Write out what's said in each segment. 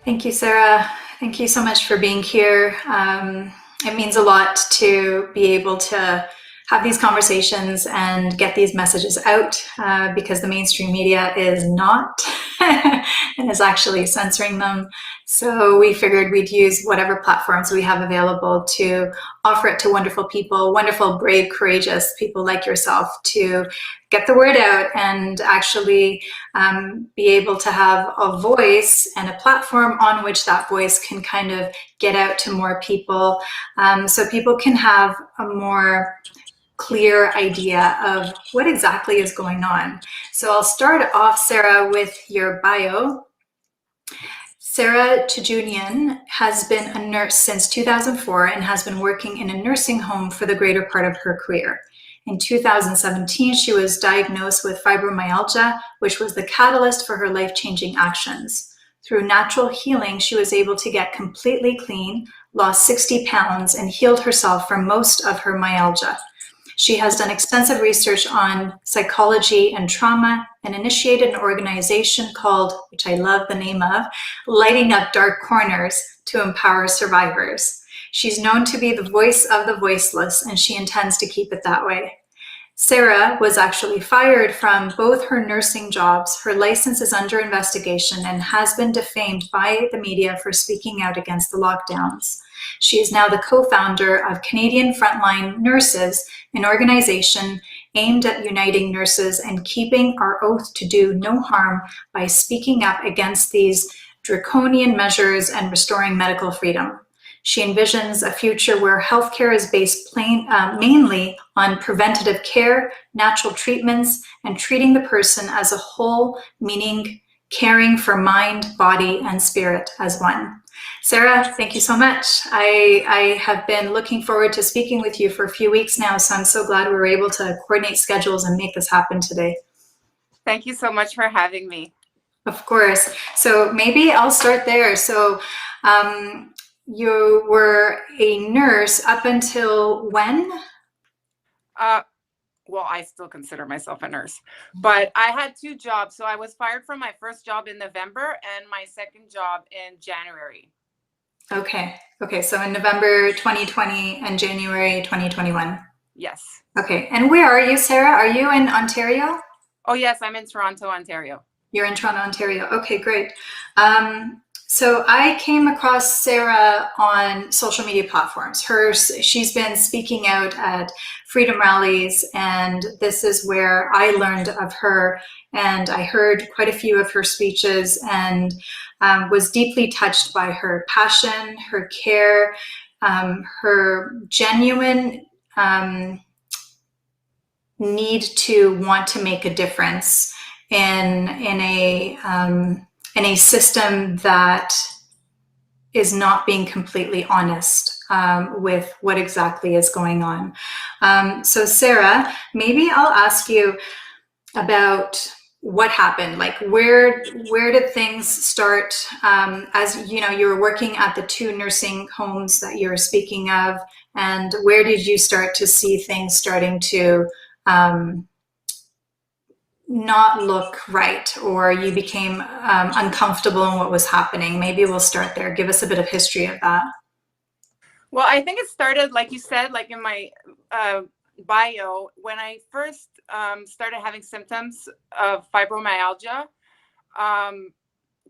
Thank you, Sarah. Thank you so much for being here. It means a lot to be able to have these conversations and get these messages out because the mainstream media is not and is actually censoring them. So we figured we'd use whatever platforms we have available to offer it to wonderful people, wonderful, brave, courageous people like yourself to get the word out and actually be able to have a voice and a platform on which that voice can kind of get out to more people, so people can have a more clear idea of what exactly is going on. So I'll start off, Sarah, with your bio. Sarah Tujunian has been a nurse since 2004 and has been working in a nursing home for the greater part of her career. In 2017, she was diagnosed with fibromyalgia, which was the catalyst for her life-changing actions. Through natural healing, she was able to get completely clean, lost 60 pounds, and healed herself from most of her myalgia. She has done extensive research on psychology and trauma and initiated an organization called, which I love the name of, Lighting Up Dark Corners to empower survivors. She's known to be the voice of the voiceless, and she intends to keep it that way. Sarah was actually fired from both her nursing jobs. Her license is under investigation and has been defamed by the media for speaking out against the lockdowns. She is now the co-founder of Canadian Frontline Nurses, an organization aimed at uniting nurses and keeping our oath to do no harm by speaking up against these draconian measures and restoring medical freedom. She envisions a future where healthcare is based mainly on preventative care, natural treatments, and treating the person as a whole, meaning caring for mind, body, and spirit as one. Sarah, thank you so much. I have been looking forward to speaking with you for a few weeks now, so I'm so glad we were able to coordinate schedules and make this happen today. Thank you so much for having me. Of course. So maybe I'll start there. So you were a nurse up until when? Well, I still consider myself a nurse, but I had two jobs. So I was fired from my first job in November and my second job in January. Okay. Okay. So in November 2020 and January 2021. Yes. Okay. And where are you, Sarah? Are you in Ontario? Oh, yes. I'm in Toronto, Ontario. You're in Toronto, Ontario. Okay, great. So I came across Sarah on social media platforms. She's been speaking out at freedom rallies, and this is where I learned of her. And I heard quite a few of her speeches and was deeply touched by her passion, her care, her genuine need to want to make a difference in a system that is not being completely honest with what exactly is going on. So Sarah, maybe I'll ask you about what happened. Like where did things start? As you know, you were working at the two nursing homes that you're speaking of, and where did you start to see things starting to not look right, or you became uncomfortable in what was happening? Maybe we'll start there. Give us a bit of history of that. Well, I think it started, like you said, like in my bio, when I first started having symptoms of fibromyalgia.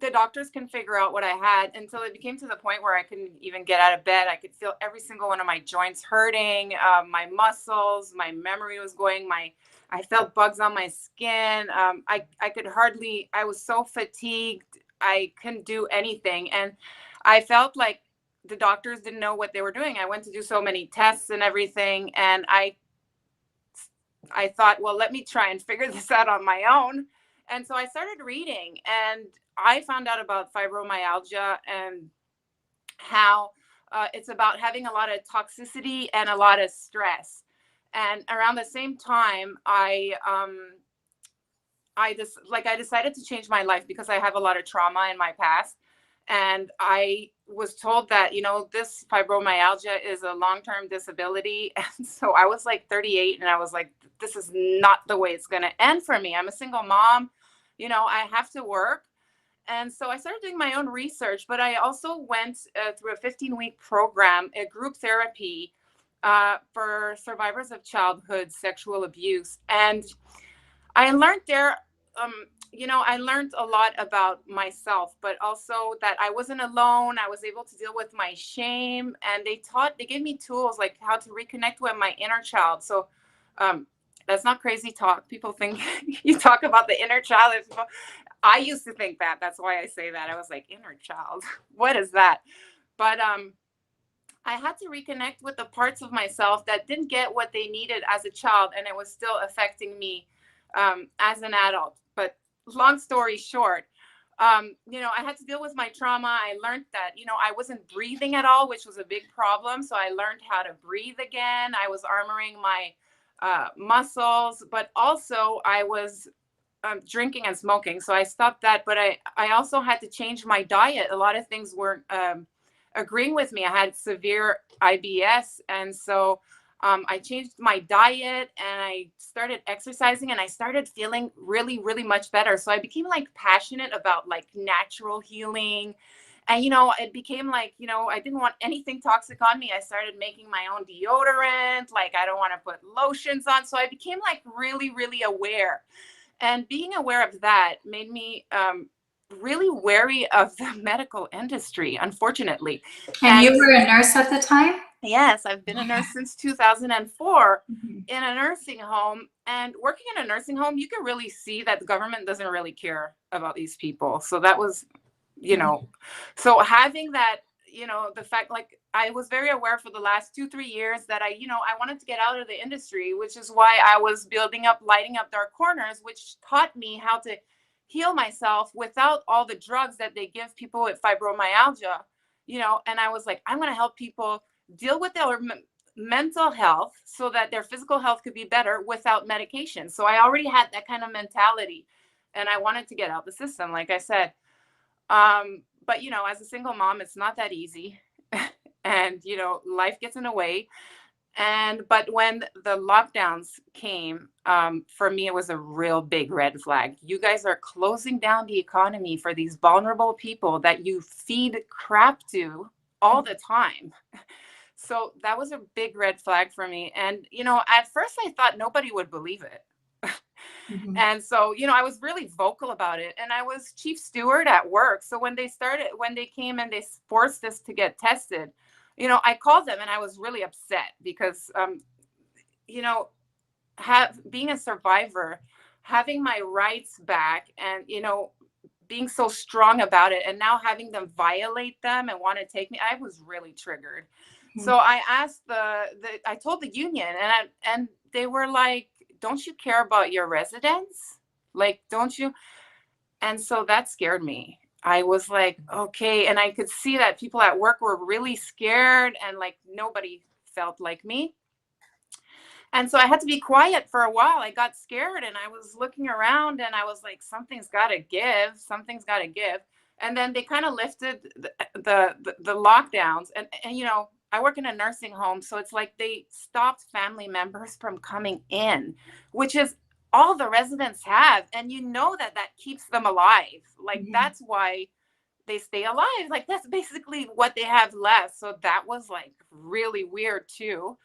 The doctors can figure out what I had until it became to the point where I couldn't even get out of bed. I could feel every single one of my joints hurting, my muscles, my memory was going, I felt bugs on my skin. I could hardly, I was so fatigued. I couldn't do anything. And I felt like the doctors didn't know what they were doing. I went to do so many tests and everything. And I thought, well, let me try and figure this out on my own. And so I started reading, and I found out about fibromyalgia and how it's about having a lot of toxicity and a lot of stress. And around the same time, I decided to change my life because I have a lot of trauma in my past. And I was told that, this fibromyalgia is a long-term disability. And so I was like 38, and I was like, this is not the way it's going to end for me. I'm a single mom. I have to work. And so I started doing my own research, but I also went through a 15-week program, a group therapy for survivors of childhood sexual abuse. And I learned there, I learned a lot about myself, but also that I wasn't alone. I was able to deal with my shame, and they gave me tools like how to reconnect with my inner child. So that's not crazy talk. People think you talk about the inner child. I used to think that. That's why I say that. I was like, inner child, what is that? But I had to reconnect with the parts of myself that didn't get what they needed as a child, and it was still affecting me as an adult. But long story short, I had to deal with my trauma. I learned that, I wasn't breathing at all, which was a big problem. So I learned how to breathe again. I was armoring my muscles, but also I was drinking and smoking. So I stopped that. But I also had to change my diet. A lot of things weren't agreeing with me. I had severe IBS. And so I changed my diet and I started exercising and I started feeling really, really much better. So I became like passionate about like natural healing. And, it became like, I didn't want anything toxic on me. I started making my own deodorant. Like, I don't want to put lotions on. So I became like really, really aware. And being aware of that made me really wary of the medical industry, unfortunately. And you were a nurse at the time? Yes, I've been a nurse since 2004 Mm-hmm. in a nursing home. And working in a nursing home, you can really see that the government doesn't really care about these people. So that was, so having that, the fact, like, I was very aware for the last 2-3 years that I wanted to get out of the industry, which is why I was lighting up dark corners, which taught me how to heal myself without all the drugs that they give people with fibromyalgia, and I was like, I'm going to help people deal with their mental health so that their physical health could be better without medication. So I already had that kind of mentality and I wanted to get out the system, like I said. But, as a single mom, it's not that easy. And, life gets in the way. But when the lockdowns came, for me, it was a real big red flag. You guys are closing down the economy for these vulnerable people that you feed crap to all the time. So that was a big red flag for me. And, at first I thought nobody would believe it. Mm-hmm. And so, I was really vocal about it, and I was chief steward at work. So when they came and they forced us to get tested, I called them and I was really upset because, being a survivor, having my rights back and, being so strong about it and now having them violate them and want to take me, I was really triggered. Mm-hmm. So I asked I told the union and they were like, don't you care about your residents? Like, don't you? And so that scared me. I was like, okay. And I could see that people at work were really scared and like nobody felt like me. And so I had to be quiet for a while. I got scared and I was looking around and I was like, something's got to give. Something's got to give. And then they kind of lifted the lockdowns. And, I work in a nursing home. So it's like they stopped family members from coming in, which is all the residents have. And that keeps them alive. Like, mm-hmm. That's why they stay alive. Like, that's basically what they have left. So that was like really weird too.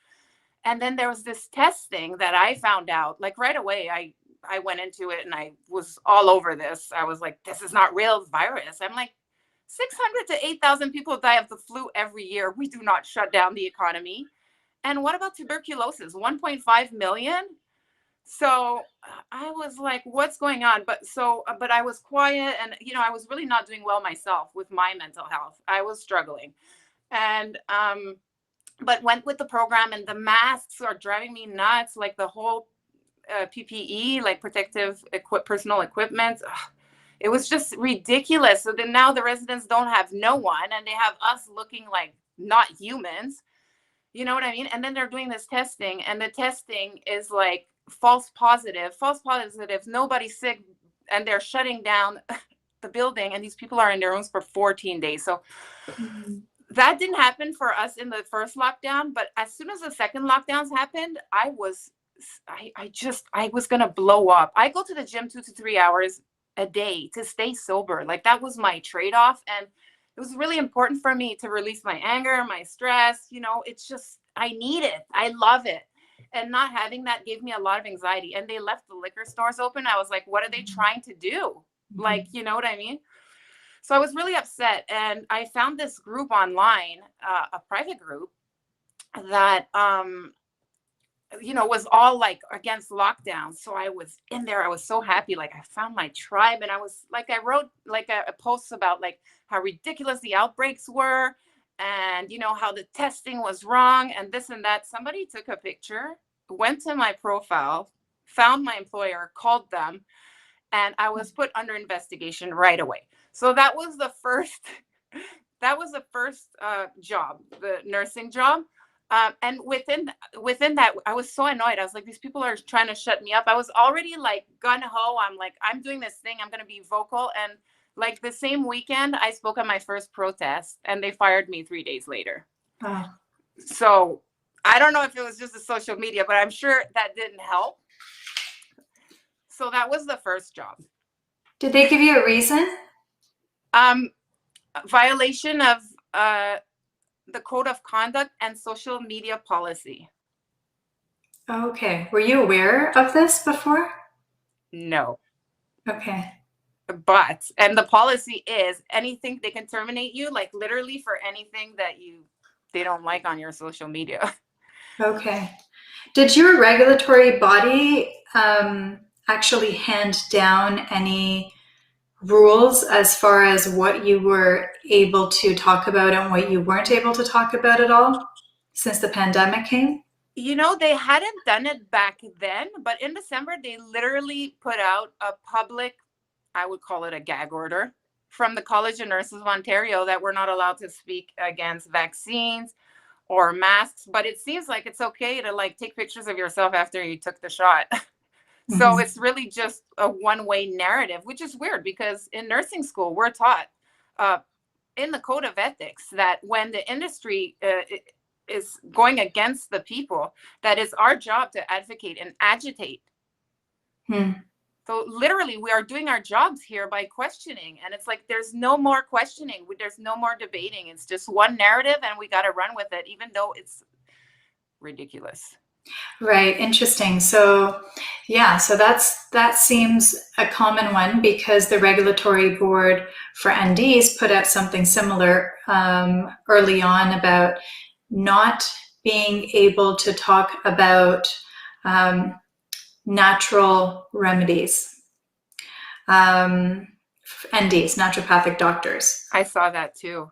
And then there was this testing that I found out, like right away, I went into it and I was all over this. I was like, this is not real virus. I'm like, 600 to 8,000 people die of the flu every year. We do not shut down the economy. And what about tuberculosis? 1.5 million? So I was like, what's going on? But I was quiet and, I was really not doing well myself with my mental health. I was struggling. And, but went with the program and the masks are driving me nuts. Like the whole PPE, like protective personal equipment. It was just ridiculous. So then now the residents don't have no one and they have us looking like not humans. You know what I mean? And then they're doing this testing and the testing is like false positives, nobody's sick, and they're shutting down the building and these people are in their rooms for 14 days. So mm-hmm. That didn't happen for us in the first lockdown, but as soon as the second lockdowns happened, I was going to blow up. I go to the gym 2 to 3 hours a day to stay sober. Like that was my trade-off. And it was really important for me to release my anger, my stress. It's just, I need it. I love it. And not having that gave me a lot of anxiety. And they left the liquor stores open. I was like, what are they trying to do? Like, you know what I mean? So I was really upset. And I found this group online, a private group that, was all like against lockdown. So I was in there. I was so happy. Like I found my tribe, and I was like, I wrote like a post about like how ridiculous the outbreaks were, and how the testing was wrong and this and that. Somebody took a picture, went to my profile, found my employer, called them, and I was put under investigation right away. So that was the first job, the nursing job. And within that, I was so annoyed. I was like, these people are trying to shut me up. I was already like gun ho. I'm like, I'm doing this thing. I'm going to be vocal. And like the same weekend, I spoke at my first protest, and they fired me 3 days later. Oh. So I don't know if it was just the social media, but I'm sure that didn't help. So that was the first job. Did they give you a reason? Violation of the code of conduct and social media policy. Okay. Were you aware of this before? No. Okay. And the policy is anything, they can terminate you, like literally for anything that they don't like on your social media. Okay. Did your regulatory body actually hand down any rules as far as what you were able to talk about and what you weren't able to talk about at all since the pandemic came? They hadn't done it back then, but in December, they literally put out a public, I would call it a gag order, from the College of Nurses of Ontario that we're not allowed to speak against vaccines or masks, but it seems like it's okay to like take pictures of yourself after you took the shot. So it's really just a one-way narrative, which is weird because in nursing school, we're taught in the code of ethics that when the industry is going against the people, that it's our job to advocate and agitate. So literally, we are doing our jobs here by questioning. And it's like, there's no more questioning. There's no more debating. It's just one narrative, and we got to run with it, even though it's ridiculous. Right. Interesting. So yeah, so that seems a common one because the regulatory board for NDs put out something similar early on about not being able to talk about natural remedies. NDs, naturopathic doctors. I saw that too.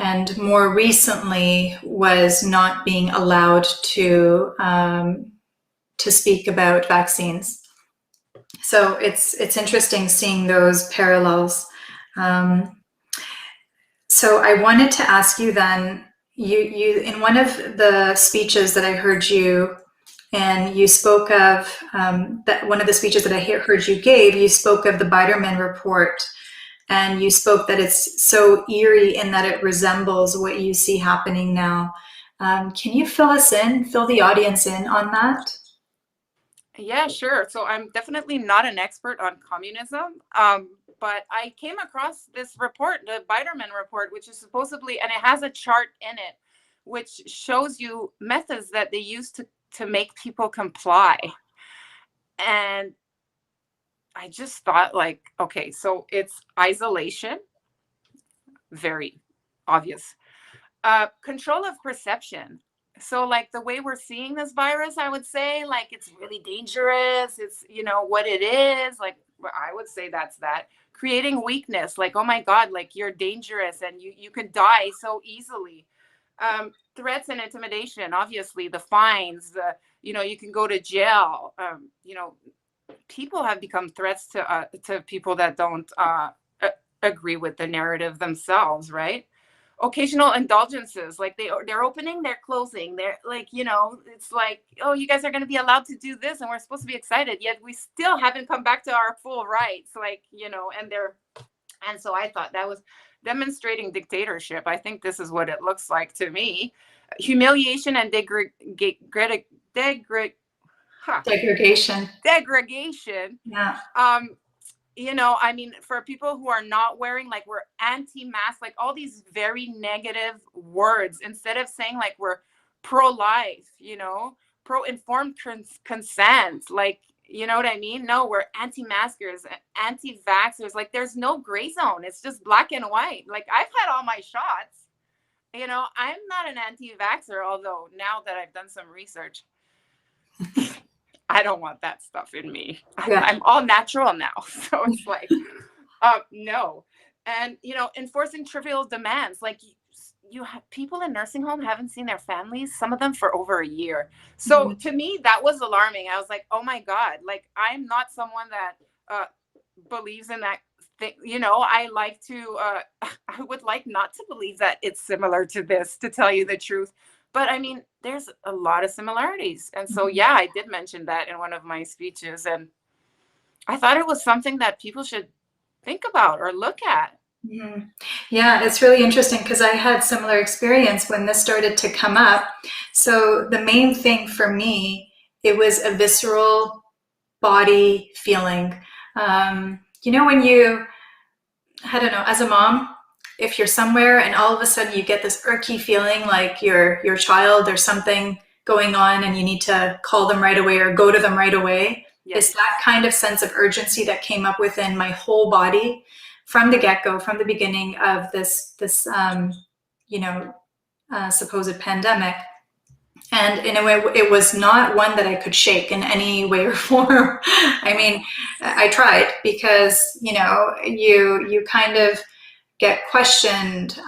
And more recently was not being allowed to speak about vaccines. So it's interesting seeing those parallels. So I wanted to ask you then, you in one of the speeches that I heard you, and you spoke of that one of the speeches that I heard you gave, you spoke of the Biderman report. And you spoke that it's so eerie in that it resembles what you see happening now. Can you fill the audience in on that? Yeah, sure. So I'm definitely not an expert on communism, but I came across this report, the Biderman report, which is supposedly, and it has a chart in it, which shows you methods that they use to make people comply. And I just thought like, okay, so it's isolation, very obvious. Control of perception. So like the way we're seeing this virus, I would say like it's really dangerous. It's, what it is. Like I would say that's that. Creating weakness, like, oh my God, like you're dangerous and you can die so easily. Threats and intimidation, obviously, the fines, you can go to jail, people have become threats to people that don't agree with the narrative themselves, right? Occasional indulgences, like they're opening, they're closing, they're like, it's like, oh, you guys are going to be allowed to do this, and we're supposed to be excited, yet we still haven't come back to our full rights, like, and so I thought that was demonstrating dictatorship. I think this is what it looks like to me. Humiliation and huh, Degradation. degradation. Yeah. You know, I mean, for people who are not wearing, like, we're anti-mask, like all these very negative words, instead of saying like we're pro-life, you know, pro-informed consent, like, you know what I mean? No, we're anti-maskers, anti-vaxxers. Like, there's no gray zone. It's just black and white. Like, I've had all my shots. You know, I'm not an anti-vaxxer, although now that I've done some research, I don't want that stuff in me. Yeah. I'm all natural now. So it's like, no. And, you know, enforcing trivial demands. Like, you have people in nursing home haven't seen their families, some of them for over a year. So to me, that was alarming. I was like, oh my God, like, I'm not someone that believes in that thing. You know, I like to, I would like not to believe that it's similar to this, to tell you the truth. But I mean, there's a lot of similarities. And so, yeah, I did mention that in one of my speeches. And I thought it was something that people should think about or look at. Mm-hmm. Yeah, it's really interesting because I had similar experience when this started to come up. So the main thing for me, it was a visceral body feeling. You know, when you, I don't know, as a mom, if you're somewhere and all of a sudden you get this irky feeling like your child, there's something going on and you need to call them right away or go to them right away. Yes. It's that kind of sense of urgency that came up within my whole body from the get-go, from the beginning of this supposed pandemic. And in a way, it was not one that I could shake in any way or form. I mean, I tried because, you know, you kind of get questioned,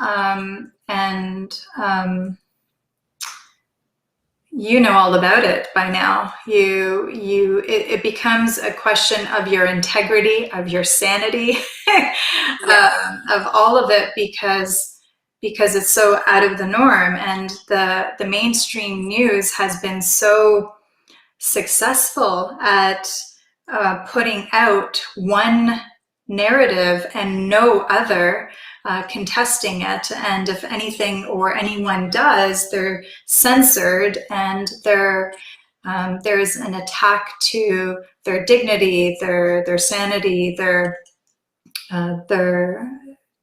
you know all about it by now. It becomes a question of your integrity, of your sanity, of all of it, because it's so out of the norm, and the mainstream news has been so successful at putting out one narrative and no other, contesting it. And if anything or anyone does, they're censored, and there's an attack to their dignity, their sanity, their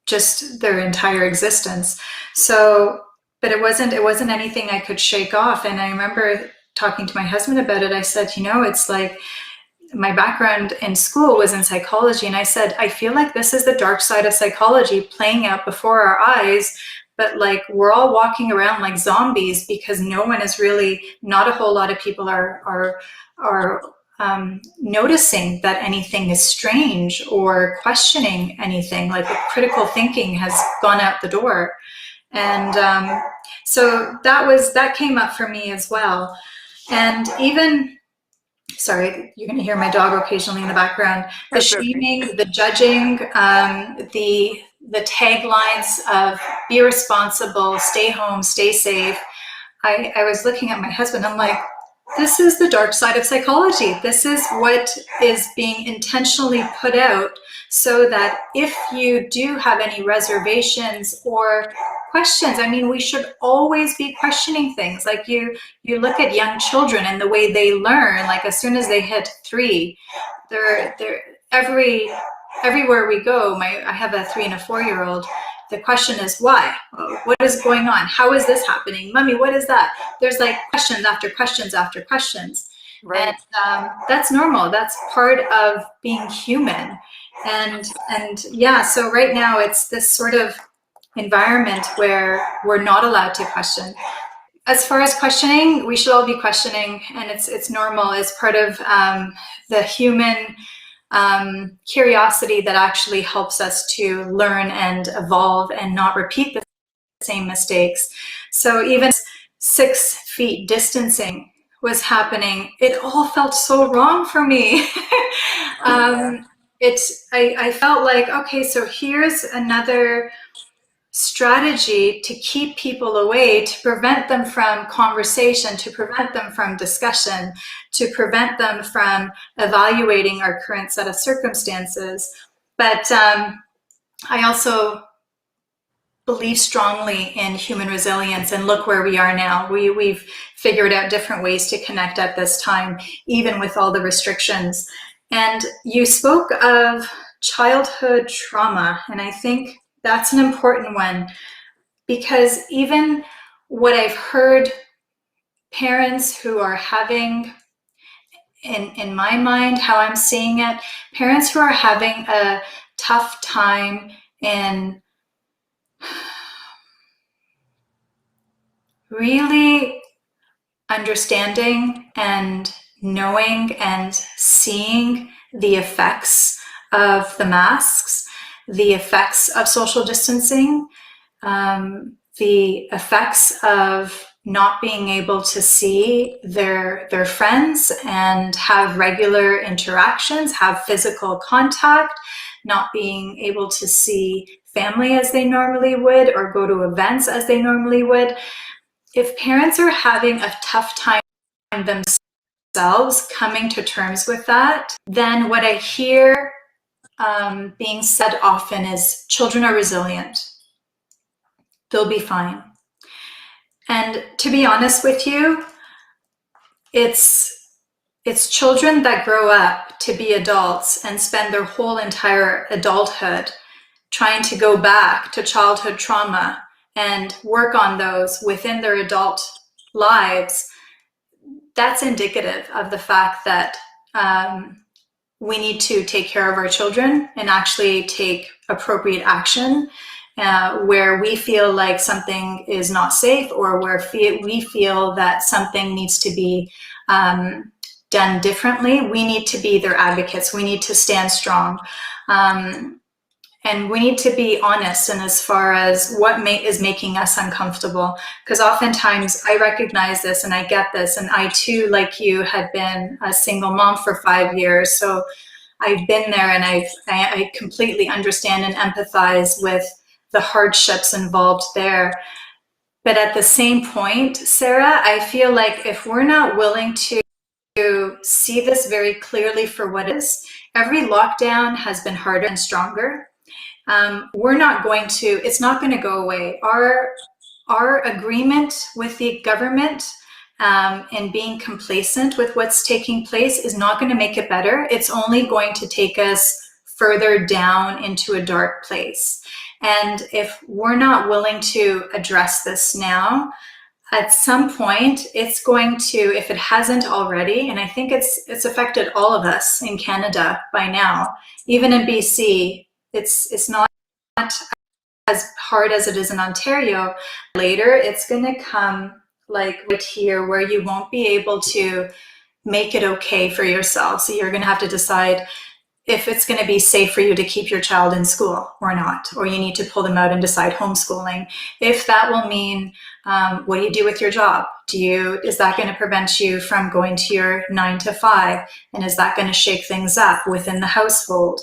just their entire existence. So, but it wasn't anything I could shake off. And I remember talking to my husband about it. I said, you know, it's like, my background in school was in psychology, and I said, I feel like this is the dark side of psychology playing out before our eyes, but like we're all walking around like zombies because no one is really, not a whole lot of people are noticing that anything is strange or questioning anything. Like critical thinking has gone out the door. And so that came up for me as well. And even, sorry, you're going to hear my dog occasionally in the background. The shaming, the judging, the taglines of be responsible, stay home, stay safe. I was looking at my husband. I'm like, this is the dark side of psychology. This is what is being intentionally put out so that if you do have any reservations or questions, I mean, we should always be questioning things. Like you look at young children and the way they learn, like as soon as they hit 3, they're everywhere we go. I have a 3 and a 4-year-old. The question is why? What is going on? How is this happening? Mommy, what is that? There's like questions after questions after questions. Right. And that's normal. That's part of being human. And yeah, so right now it's this sort of environment where we're not allowed to question. As far as questioning, we should all be questioning, and it's normal. It's part of the human curiosity that actually helps us to learn and evolve and not repeat the same mistakes. So even 6 feet distancing was happening, it all felt so wrong for me. I felt like, okay, so here's another strategy to keep people away, to prevent them from conversation, to prevent them from discussion, to prevent them from evaluating our current set of circumstances. But I also believe strongly in human resilience, and look where we are now. We've figured out different ways to connect at this time, even with all the restrictions. And you spoke of childhood trauma, and I think that's an important one, because even what I've heard parents who are having, in my mind, how I'm seeing it, parents who are having a tough time in really understanding and knowing and seeing the effects of the masks, the effects of social distancing, the effects of not being able to see their friends and have regular interactions, have physical contact, not being able to see family as they normally would or go to events as they normally would. If parents are having a tough time themselves coming to terms with that, then what I hear being said often is children are resilient. They'll be fine. And to be honest with you, it's children that grow up to be adults and spend their whole entire adulthood trying to go back to childhood trauma and work on those within their adult lives. That's indicative of the fact that we need to take care of our children and actually take appropriate action where we feel like something is not safe, or where we feel that something needs to be done differently. We need to be their advocates. We need to stand strong. And we need to be honest in as far as what is making us uncomfortable. Because oftentimes I recognize this and I get this. And I too, like you, had been a single mom for 5 years. So I've been there, and I completely understand and empathize with the hardships involved there. But at the same point, Sarah, I feel like if we're not willing to see this very clearly for what it is, every lockdown has been harder and stronger. We're not going to, it's not going to go away. Our agreement with the government and being complacent with what's taking place is not going to make it better. It's only going to take us further down into a dark place. And if we're not willing to address this now, at some point it's going to, if it hasn't already, and I think it's affected all of us in Canada by now, even in BC, it's not as hard as it is in Ontario. Later, it's going to come like right here, where you won't be able to make it okay for yourself. So you're going to have to decide if it's going to be safe for you to keep your child in school or not, or you need to pull them out and decide homeschooling. If that will mean, what do you do with your job? Is that going to prevent you from going to your 9 to 5? And is that going to shake things up within the household?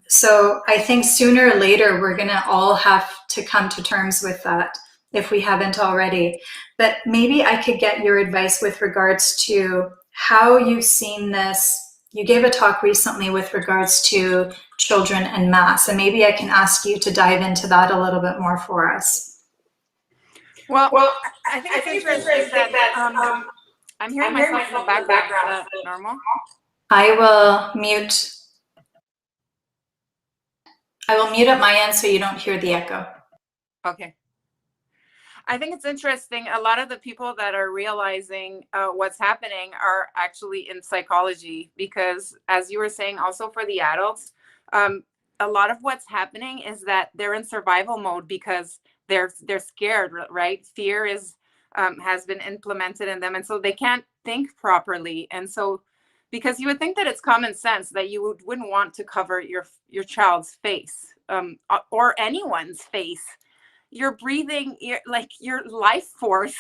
So I think sooner or later, we're going to all have to come to terms with that if we haven't already. But maybe I could get your advice with regards to how you've seen this. You gave a talk recently with regards to children and mass, and maybe I can ask you to dive into that a little bit more for us. Well, I think it's interesting that I'm hearing myself in the background. Is that normal? I will mute at my end so you don't hear the echo. Okay. I think it's interesting. A lot of the people that are realizing what's happening are actually in psychology, because as you were saying, also for the adults, a lot of what's happening is that they're in survival mode because they're scared, right? Fear has been implemented in them, and so they can't think properly. And so, because you would think that it's common sense that you wouldn't want to cover your child's face or anyone's face. You're breathing, your life force.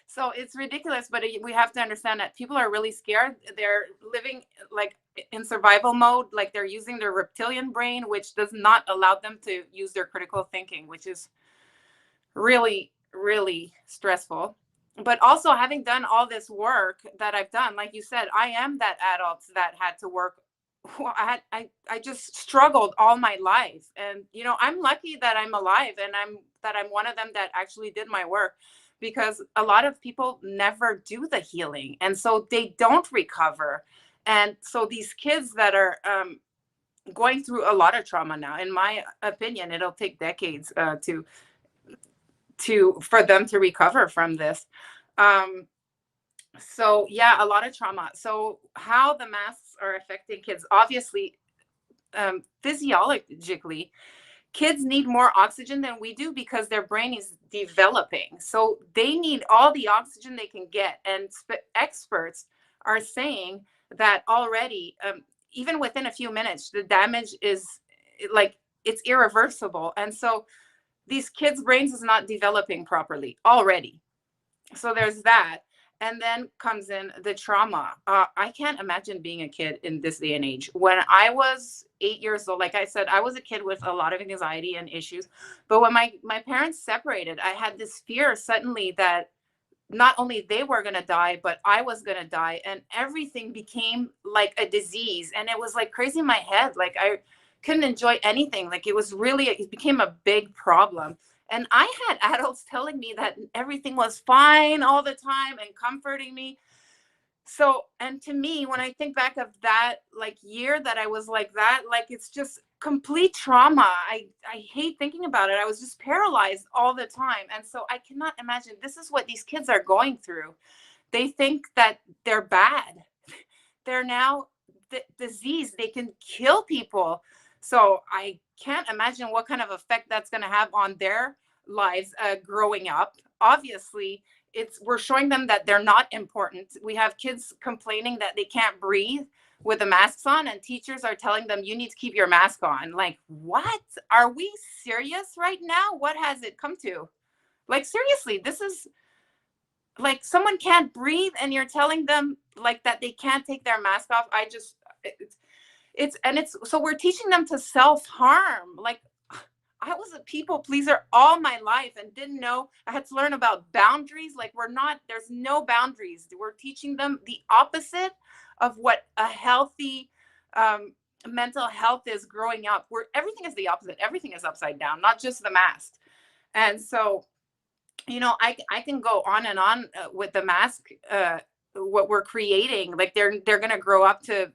So it's ridiculous, but we have to understand that people are really scared. They're living like in survival mode, like they're using their reptilian brain, which does not allow them to use their critical thinking, which is really, really stressful. But also, having done all this work that I've done, like you said, I am that adult that had to work well, I just struggled all my life. And, I'm lucky that I'm alive, and I'm one of them that actually did my work, because a lot of people never do the healing. And so they don't recover. And so these kids that are going through a lot of trauma now, in my opinion, it'll take decades for them to recover from this. Um, so yeah, a lot of trauma. So how the masks are affecting kids, obviously, physiologically, kids need more oxygen than we do because their brain is developing. So they need all the oxygen they can get. And experts are saying that already, even within a few minutes, the damage is like, it's irreversible. And so these kids' brains is not developing properly already. So there's that. And then comes in the trauma. I can't imagine being a kid in this day and age. When I was 8 years old, like I said, I was a kid with a lot of anxiety and issues. But when my parents separated, I had this fear suddenly that not only they were going to die, but I was going to die. And everything became like a disease. And it was like crazy in my head. Like I couldn't enjoy anything. Like it became a big problem. And I had adults telling me that everything was fine all the time and comforting me. So, and to me, when I think back of that like year that I was like that, like it's just complete trauma. I hate thinking about it. I was just paralyzed all the time. And so I cannot imagine this is what these kids are going through. They think that they're bad. They're now disease. They can kill people. So I can't imagine what kind of effect that's going to have on their lives growing up. Obviously, we're showing them that they're not important. We have kids complaining that they can't breathe with the masks on, and teachers are telling them you need to keep your mask on. Like, what? Are we serious right now? What has it come to? Like, seriously, this is like someone can't breathe and you're telling them like that they can't take their mask off. It's so we're teaching them to self-harm. Like, I was a people pleaser all my life and didn't know. I had to learn about boundaries. Like, there's no boundaries. We're teaching them the opposite of what a healthy mental health is growing up, where everything is the opposite. Everything is upside down, not just the mask. And so, I can go on and on with the mask, what we're creating. Like, they're going to grow up to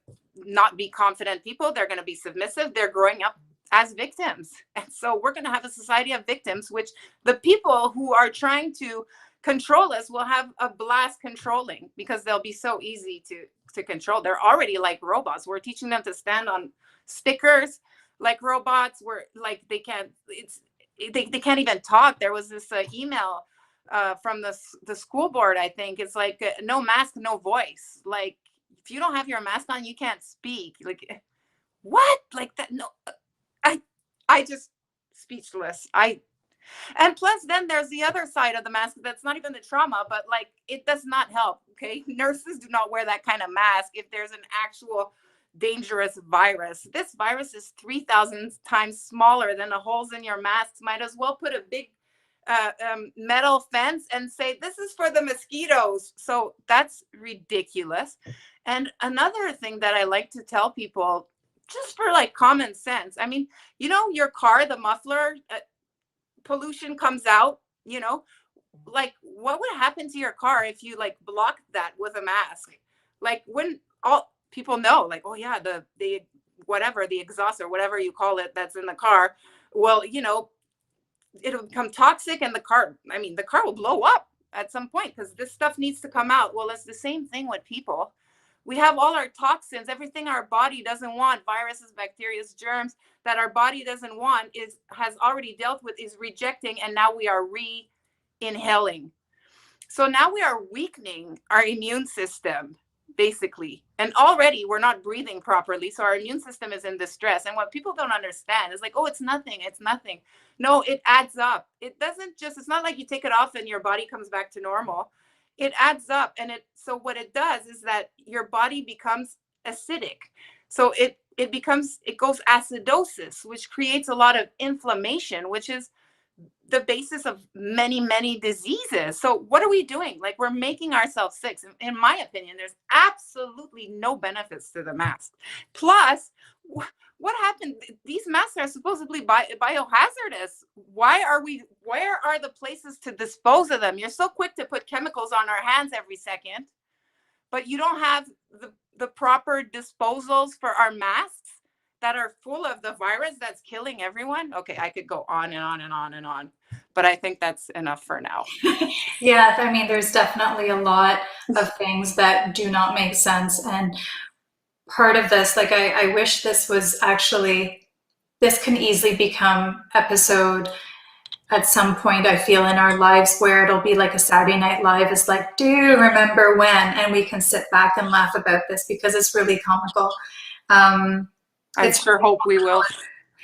not be confident people. They're going to be submissive. They're growing up as victims. And so we're going to have a society of victims, which the people who are trying to control us will have a blast controlling, because they'll be so easy to control. They're already like robots. We're teaching them to stand on stickers like robots. We're like, they can't even talk. There was this email from the school board, I think. It's like, no mask, no voice. Like, if you don't have your mask on, you can't speak. Like, what? Like that? No, I just speechless. And plus, then there's the other side of the mask that's not even the trauma, but like, it does not help. Okay, nurses do not wear that kind of mask if there's an actual dangerous virus. This virus is 3,000 times smaller than the holes in your masks. Might as well put a big metal fence and say, this is for the mosquitoes. So that's ridiculous. And another thing that I like to tell people, just for like common sense, I mean, your car, the muffler pollution comes out, like, what would happen to your car if you like blocked that with a mask? Like, when all people know, like, oh yeah, the whatever, the exhaust or whatever you call it that's in the car, well, it'll become toxic, and the car will blow up at some point, because this stuff needs to come out. Well, it's the same thing with people. We have all our toxins, everything our body doesn't want, viruses, bacteria, germs that our body doesn't want, has already dealt with, is rejecting, and now we are re-inhaling. So now we are weakening our immune system, basically. And already we're not breathing properly, so our immune system is in distress. And what people don't understand is like, oh, it's nothing. No, it adds up. It's not like you take it off and your body comes back to normal. It adds up. And so what it does is that your body becomes acidic. So it goes acidosis, which creates a lot of inflammation, which is the basis of many, many diseases. So what are we doing? Like, we're making ourselves sick. In my opinion, there's absolutely no benefits to the mask. Plus, what happened? These masks are supposedly biohazardous. Where are the places to dispose of them? You're so quick to put chemicals on our hands every second, but you don't have the proper disposals for our masks that are full of the virus that's killing everyone. Okay, I could go on and on and on and on, but I think that's enough for now. Yeah, I mean, there's definitely a lot of things that do not make sense. And part of this, like, I wish this was actually, this can easily become episode at some point, I feel, in our lives where it'll be like a Saturday Night Live. It's like, do you remember when? And we can sit back and laugh about this because it's really comical. I sure hope we will.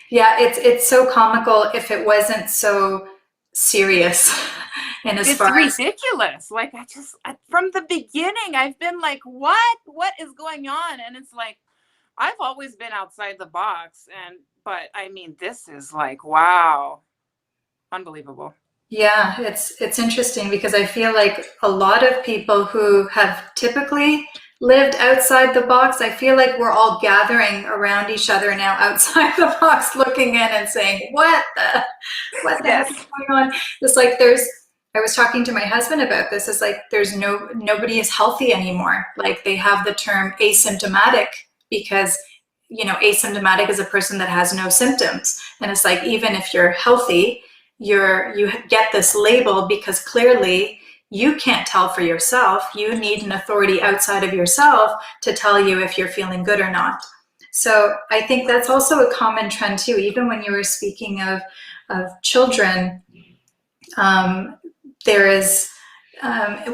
Yeah, it's so comical if it wasn't so serious. And it's ridiculous. Like, from the beginning, I've been like, what is going on? And it's like, I've always been outside the box, but I mean, this is like, wow, unbelievable. Yeah, it's interesting because I feel like a lot of people who have typically lived outside the box, I feel like we're all gathering around each other now outside the box, looking in and saying, what the heck is going on? It's like I was talking to my husband about this. It's like nobody is healthy anymore. Like, they have the term asymptomatic because, asymptomatic is a person that has no symptoms. And it's like, even if you're healthy, you get this label because clearly you can't tell for yourself. You need an authority outside of yourself to tell you if you're feeling good or not. So I think that's also a common trend too. Even when you were speaking of children, there is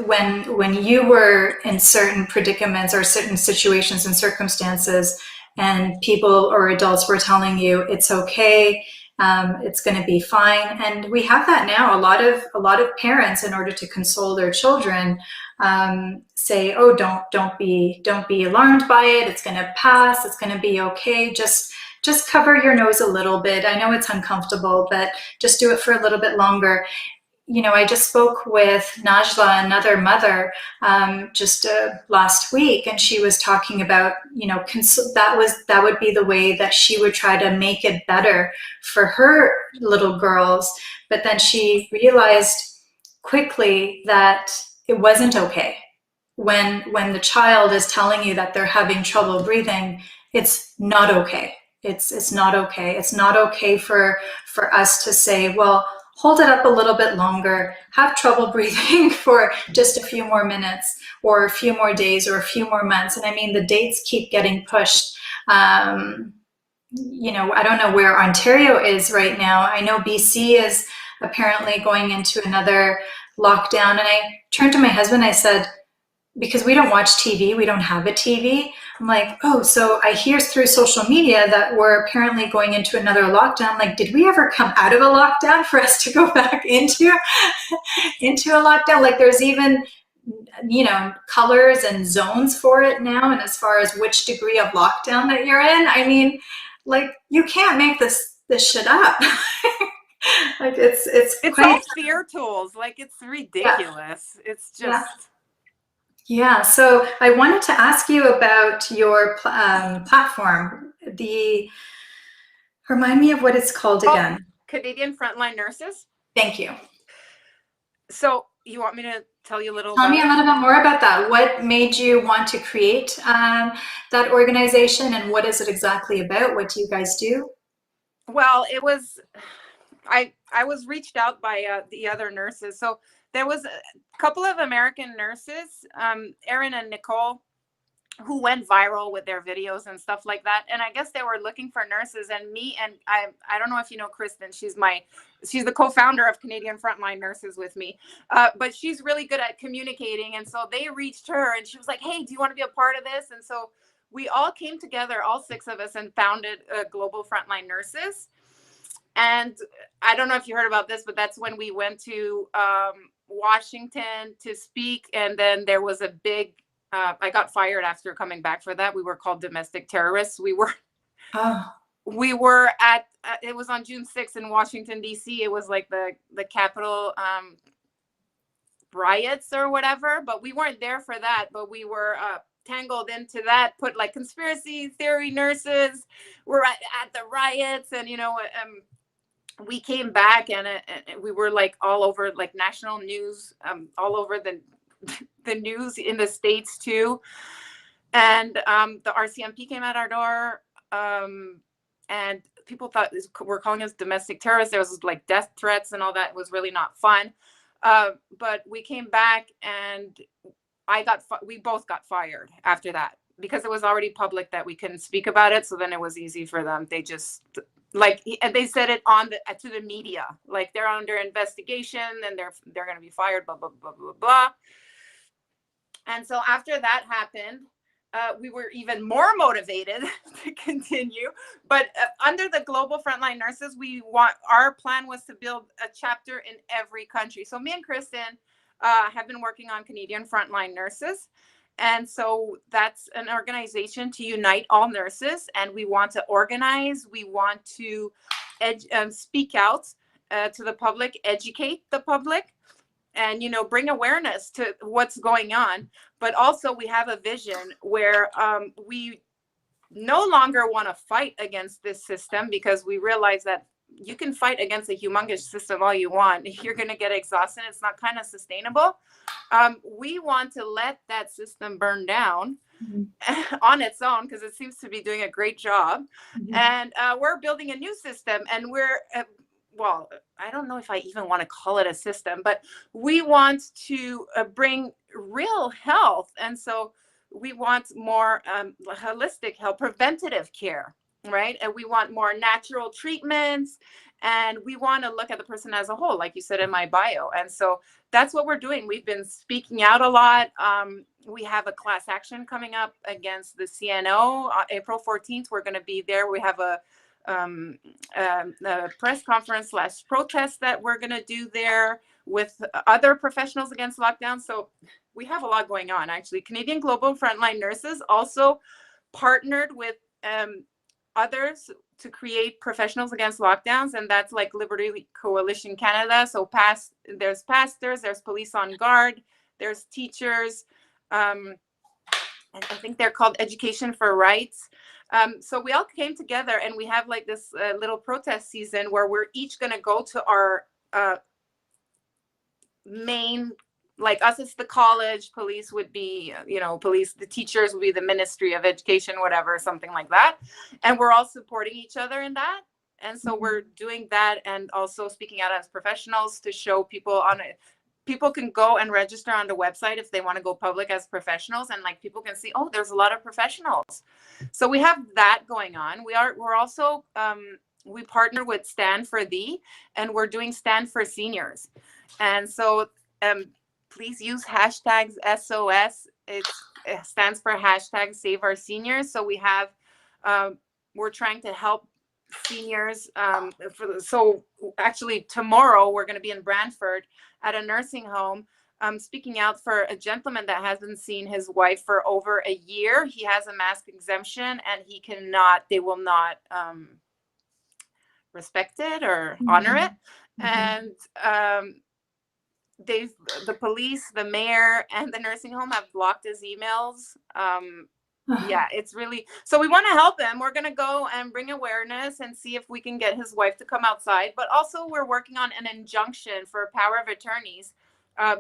when you were in certain predicaments or certain situations and circumstances, and people or adults were telling you it's okay, it's going to be fine. And we have that now. A lot of parents, in order to console their children, say, "Oh, don't be alarmed by it. It's going to pass. It's going to be okay. Just cover your nose a little bit. I know it's uncomfortable, but just do it for a little bit longer." I just spoke with Najla, another mother, just last week, and she was talking about, that would be the way that she would try to make it better for her little girls. But then she realized quickly that it wasn't okay. When the child is telling you that they're having trouble breathing, it's not okay. It's not okay. It's not okay for us to say, well, hold it up a little bit longer, have trouble breathing for just a few more minutes or a few more days or a few more months. And I mean, the dates keep getting pushed. I don't know where Ontario is right now. I know BC is apparently going into another lockdown. And I turned to my husband, I said, because we don't watch TV, we don't have a TV. I'm like, oh, so I hear through social media that we're apparently going into another lockdown. Like, did we ever come out of a lockdown for us to go back into a lockdown? Like, there's even, colors and zones for it now. And as far as which degree of lockdown that you're in, I mean, like, you can't make this shit up. Like, it's all fear tools. Like, it's ridiculous. Yeah. It's just... Yeah. Yeah, so I wanted to ask you about your platform. Remind me of what it's called again. Canadian Frontline Nurses. Thank you. So you want me to tell you a little? Tell me a little bit more about that. What made you want to create that organization, and what is it exactly about? What do you guys do? Well, it was, I was reached out by the other nurses. So there was a couple of American nurses, Erin and Nicole, who went viral with their videos and stuff like that. And I guess they were looking for nurses, and me, and I don't know if you know Kristen, she's the co-founder of Canadian Frontline Nurses with me, but she's really good at communicating. And so they reached her and she was like, hey, do you want to be a part of this? And so we all came together, all 6 of us, and founded Global Frontline Nurses. And I don't know if you heard about this, but that's when we went to Washington to speak. And then there was a big, I got fired after coming back for that. We were called domestic terrorists. We were, we were at, it was on June 6th in Washington, D.C. It was like the Capitol riots or whatever, but we weren't there for that. But we were tangled into that, put like conspiracy theory nurses were at the riots. And, we came back and we were like all over like national news, all over the news in the States too. And the RCMP came at our door, and people thought were calling us domestic terrorists. There was like death threats and all that. It was really not fun. But we came back, and we both got fired after that, because it was already public that we couldn't speak about it. So then it was easy for them. They just and they said it to the media, like they're under investigation and they're going to be fired, blah, blah, blah, blah, blah. And so after that happened, we were even more motivated to continue. But under the Global Frontline Nurses, our plan was to build a chapter in every country. So me and Kristen have been working on Canadian Frontline Nurses. And so that's an organization to unite all nurses. And we want to organize. We want to speak out to the public, educate the public, and bring awareness to what's going on. But also we have a vision where we no longer want to fight against this system, because we realize that you can fight against a humongous system all you want. You're going to get exhausted. It's not kind of sustainable. We want to let that system burn down on its own, because it seems to be doing a great job. And we're building a new system, and we're well, I don't know if I even want to call it a system, but we want to bring real health. And so we want more holistic health, preventative care, right? And we want more natural treatments, and we want to look at the person as a whole, like you said in my bio. And so that's what we're doing. We've been speaking out a lot. We have a class action coming up against the CNO, April 14th. We're going to be there. We have a press conference / protest that we're going to do there with other professionals against lockdown. So we have a lot going on. Actually, Canadian Global Frontline Nurses also partnered with others to create professionals against lockdowns, and that's like Liberty Coalition Canada. So there's pastors, there's police on guard, there's teachers, and I think they're called Education for Rights. So we all came together, and we have like this little protest season where we're each going to go to our main, like us, it's the college, police would be, police, the teachers would be the Ministry of Education, whatever, something like that. And we're all supporting each other in that. And so we're doing that, and also speaking out as professionals to show people on it. People can go and register on the website if they want to go public as professionals, and like people can see, oh, there's a lot of professionals. So we have that going on. We're also we partner with Stand for Thee, and we're doing Stand for Seniors. And so please use hashtags SOS. It stands for hashtag Save Our Seniors. So we have we're trying to help seniors. So actually tomorrow we're going to be in Brantford at a nursing home, speaking out for a gentleman that hasn't seen his wife for over a year. He has a mask exemption, and they will not respect it or honor it. And the police, the mayor, and the nursing home have blocked his emails. Yeah, it's really, so we want to help him. We're going to go and bring awareness and see if we can get his wife to come outside. But also we're working on an injunction for power of attorneys,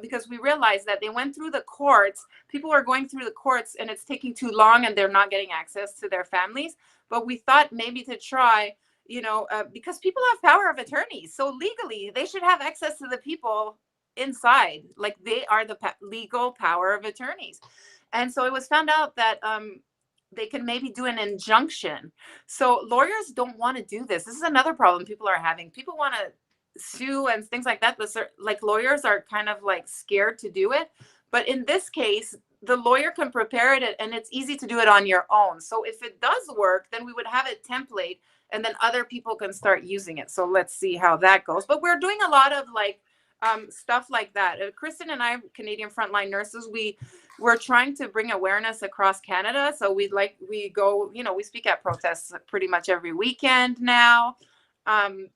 because we realized that they went through the courts. People are going through the courts, and it's taking too long, and they're not getting access to their families. But we thought maybe to try, because people have power of attorneys. So legally, they should have access to the people inside, like they are the legal power of attorneys. And so it was found out that they can maybe do an injunction. So lawyers don't want to do this. This is another problem people are having. People want to sue and things like that, but like lawyers are kind of like scared to do it. But in this case, the lawyer can prepare it, and it's easy to do it on your own. So if it does work, then we would have a template, and then other people can start using it. So let's see how that goes. But we're doing a lot of like stuff like that. Kristen and I, Canadian Frontline Nurses, we we're trying to bring awareness across Canada. So we go, we speak at protests pretty much every weekend now. And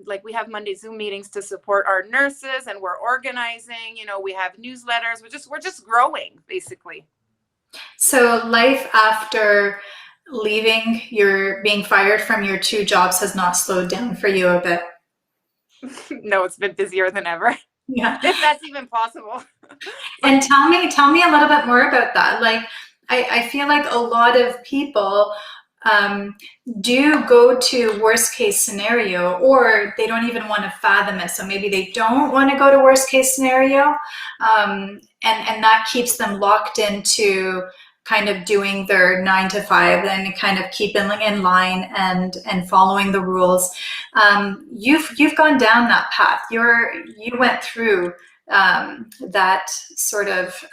like we have Monday Zoom meetings to support our nurses, and we're organizing, we have newsletters. We're just growing, basically. So life after being fired from your 2 jobs has not slowed down for you a bit. No, it's been busier than ever. Yeah. If that's even possible. And tell me a little bit more about that. Like, I feel like a lot of people do go to worst case scenario, or they don't even want to fathom it. So maybe they don't want to go to worst case scenario. And that keeps them locked into kind of doing their 9 to 5 and kind of keeping in line and following the rules. You've gone down that path. You went through that sort of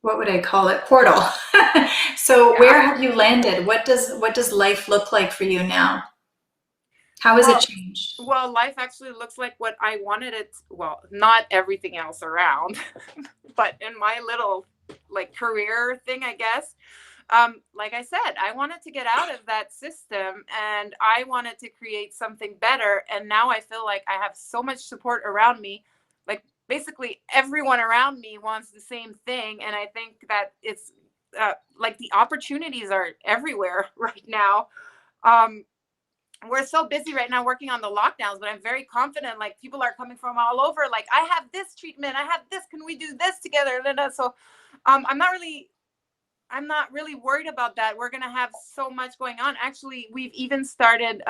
what would I call it, portal. So Yeah. where have you landed? What does life look like for you now? How has it changed? Well, life actually looks like what I wanted it. Well, not everything else around, but in my little like career thing, I guess. Like I said, I wanted to get out of that system, and I wanted to create something better. And now I feel like I have so much support around me. Like basically everyone around me wants the same thing. And I think that it's like the opportunities are everywhere right now. We're so busy right now working on the lockdowns, but I'm very confident, like people are coming from all over. Like, I have this treatment, I have this, can we do this together? So I'm not really worried about that. We're going to have so much going on. Actually, we've even started,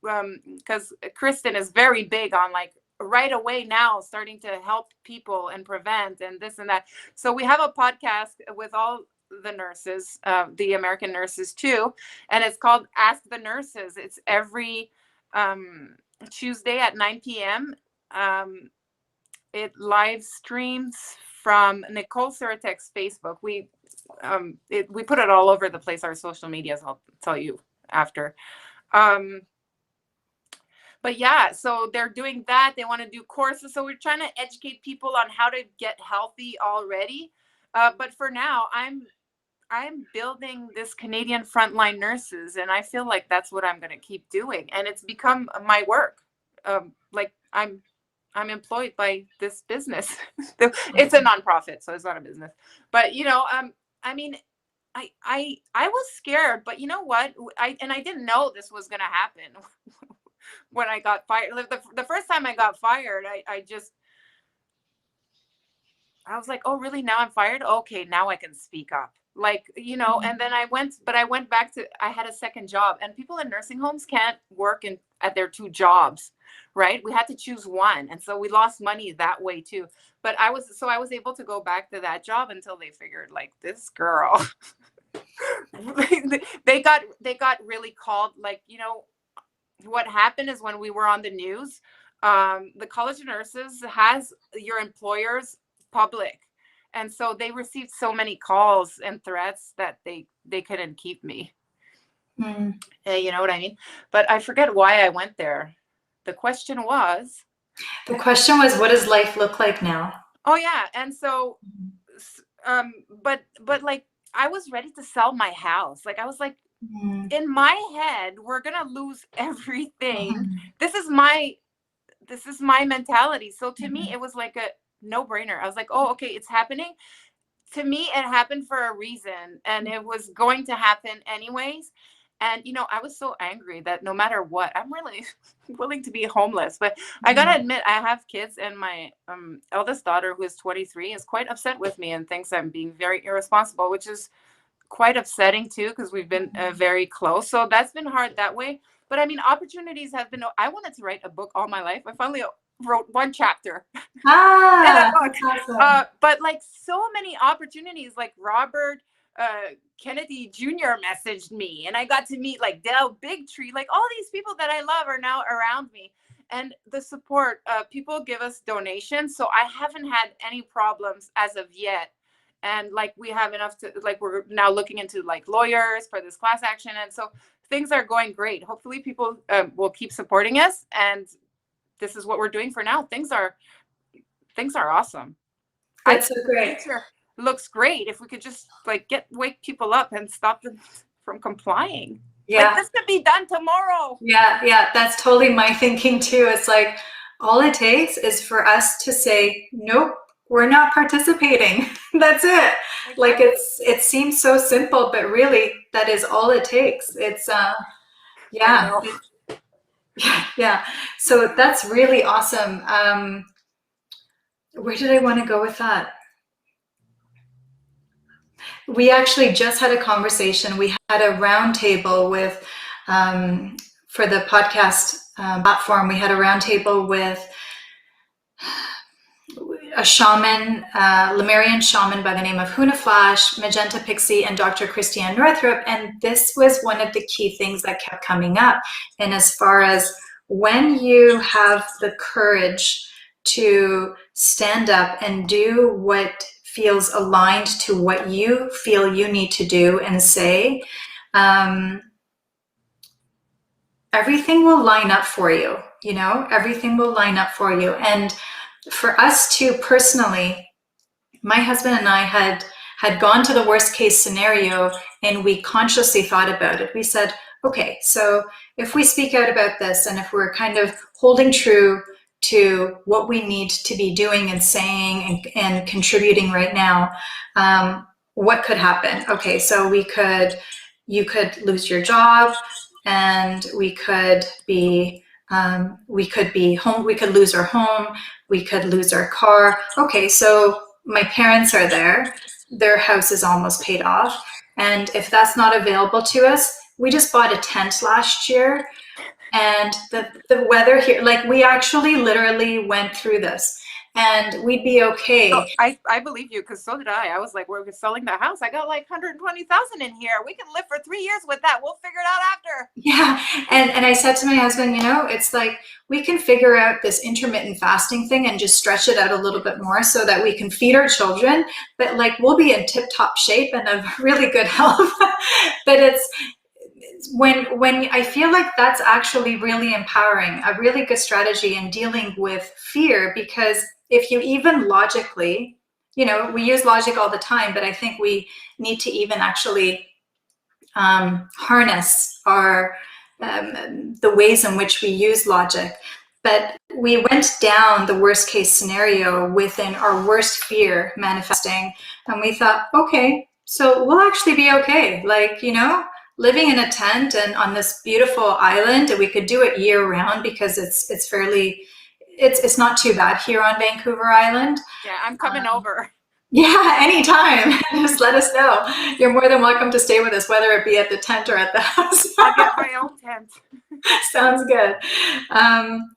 because Kristen is very big on like right away now starting to help people and prevent and this and that. So we have a podcast with all the nurses, the American nurses too, and it's called Ask the Nurses. It's every Tuesday at 9 p.m. It live streams from Nicole Suratek's Facebook. We put it all over the place, our social medias. I'll tell you after. But yeah, so they're doing that. They want to do courses. So we're trying to educate people on how to get healthy already. But for now, I'm building this Canadian frontline nurses, and I feel like that's what I'm going to keep doing. And it's become my work. Like I'm employed by this business. It's a nonprofit, so it's not a business. But I mean, I was scared, but you know what? I didn't know this was going to happen when I got fired. The first time I got fired, I was like, oh, really? Now I'm fired? Okay, now I can speak up. Like, and then I went back to, I had a second job, and people in nursing homes can't work at their 2 jobs, right? We had to choose one. And so we lost money that way too. But I was able to go back to that job until they figured, like, this girl, they got really called. Like, what happened is when we were on the news, the College of Nurses has your employer's public. And so they received so many calls and threats that they couldn't keep me. You know what I mean? But I forget why I went there. The question was, what does life look like now? Oh yeah. And so, but like, I was ready to sell my house. Like, I was like, in my head, we're going to lose everything. This is my mentality. So to me, it was like a no-brainer. I was like, oh, okay, it's happening. To me, it happened for a reason, and it was going to happen anyways. And, I was so angry that no matter what, I'm really willing to be homeless. But I got to admit, I have kids, and my eldest daughter, who is 23, is quite upset with me and thinks I'm being very irresponsible, which is quite upsetting too, because we've been very close. So that's been hard that way. But I mean, opportunities have been, I wanted to write a book all my life. I finally wrote 1 chapter. That's awesome. But like, so many opportunities, like Robert Kennedy Jr. messaged me, and I got to meet like Del Bigtree. Like, all these people that I love are now around me. And the support, people give us donations. So I haven't had any problems as of yet. And like, we have enough to, like, we're now looking into like lawyers for this class action. And so things are going great. Hopefully people will keep supporting us. And this is what we're doing for now. Things are awesome. That's so great. looks great. If we could just like wake people up and stop them from complying. Yeah. Like, this could be done tomorrow. Yeah, that's totally my thinking too. It's like all it takes is for us to say, nope, we're not participating. That's it. Exactly. Like it seems so simple, but really that is all it takes. It's yeah. Yeah. So that's really awesome. Where did I want to go with that? We actually just had a conversation. We had a roundtable with, for the podcast platform, we had a roundtable with a shaman, Lemurian shaman by the name of Huna Flash, Magenta Pixie, and Dr. Christiane Northrup. And this was one of the key things that kept coming up. And as far as when you have the courage to stand up and do what feels aligned to what you feel you need to do and say, everything will line up for you. You know, everything will line up for you. And for us too, personally, my husband and I had gone to the worst case scenario, and we consciously thought about it. We said, okay, so if we speak out about this, and if we're kind of holding true to what we need to be doing and saying and contributing right now, what could happen? Okay, so you could lose your job, and we could be home, we could lose our home, we could lose our car. Okay, so my parents are there, their house is almost paid off, and if that's not available to us, we just bought a tent last year, and the weather here, like, we actually literally went through this, and we'd be okay. Oh, I believe you, because so did I. I was like, we're selling the house. I got like 120,000 in here. We can live for 3 years with that. We'll figure it out after. Yeah. And I said to my husband, you know, it's like, we can figure out this intermittent fasting thing and just stretch it out a little bit more so that we can feed our children, but like, we'll be in tip top shape and of really good health. But it's when I feel like that's actually really empowering, a really good strategy in dealing with fear, because if you even logically, you know, we use logic all the time, but I think we need to even actually harness our the ways in which we use logic. But we went down the worst case scenario within our worst fear manifesting, and we thought, okay, so we'll actually be okay. Like, you know, living in a tent and on this beautiful island, and we could do it year round because it's fairly, it's not too bad here on Vancouver Island. Yeah, I'm coming over. Yeah, anytime. Just let us know. You're more than welcome to stay with us, whether it be at the tent or at the house. I'll get my own tent. Sounds good.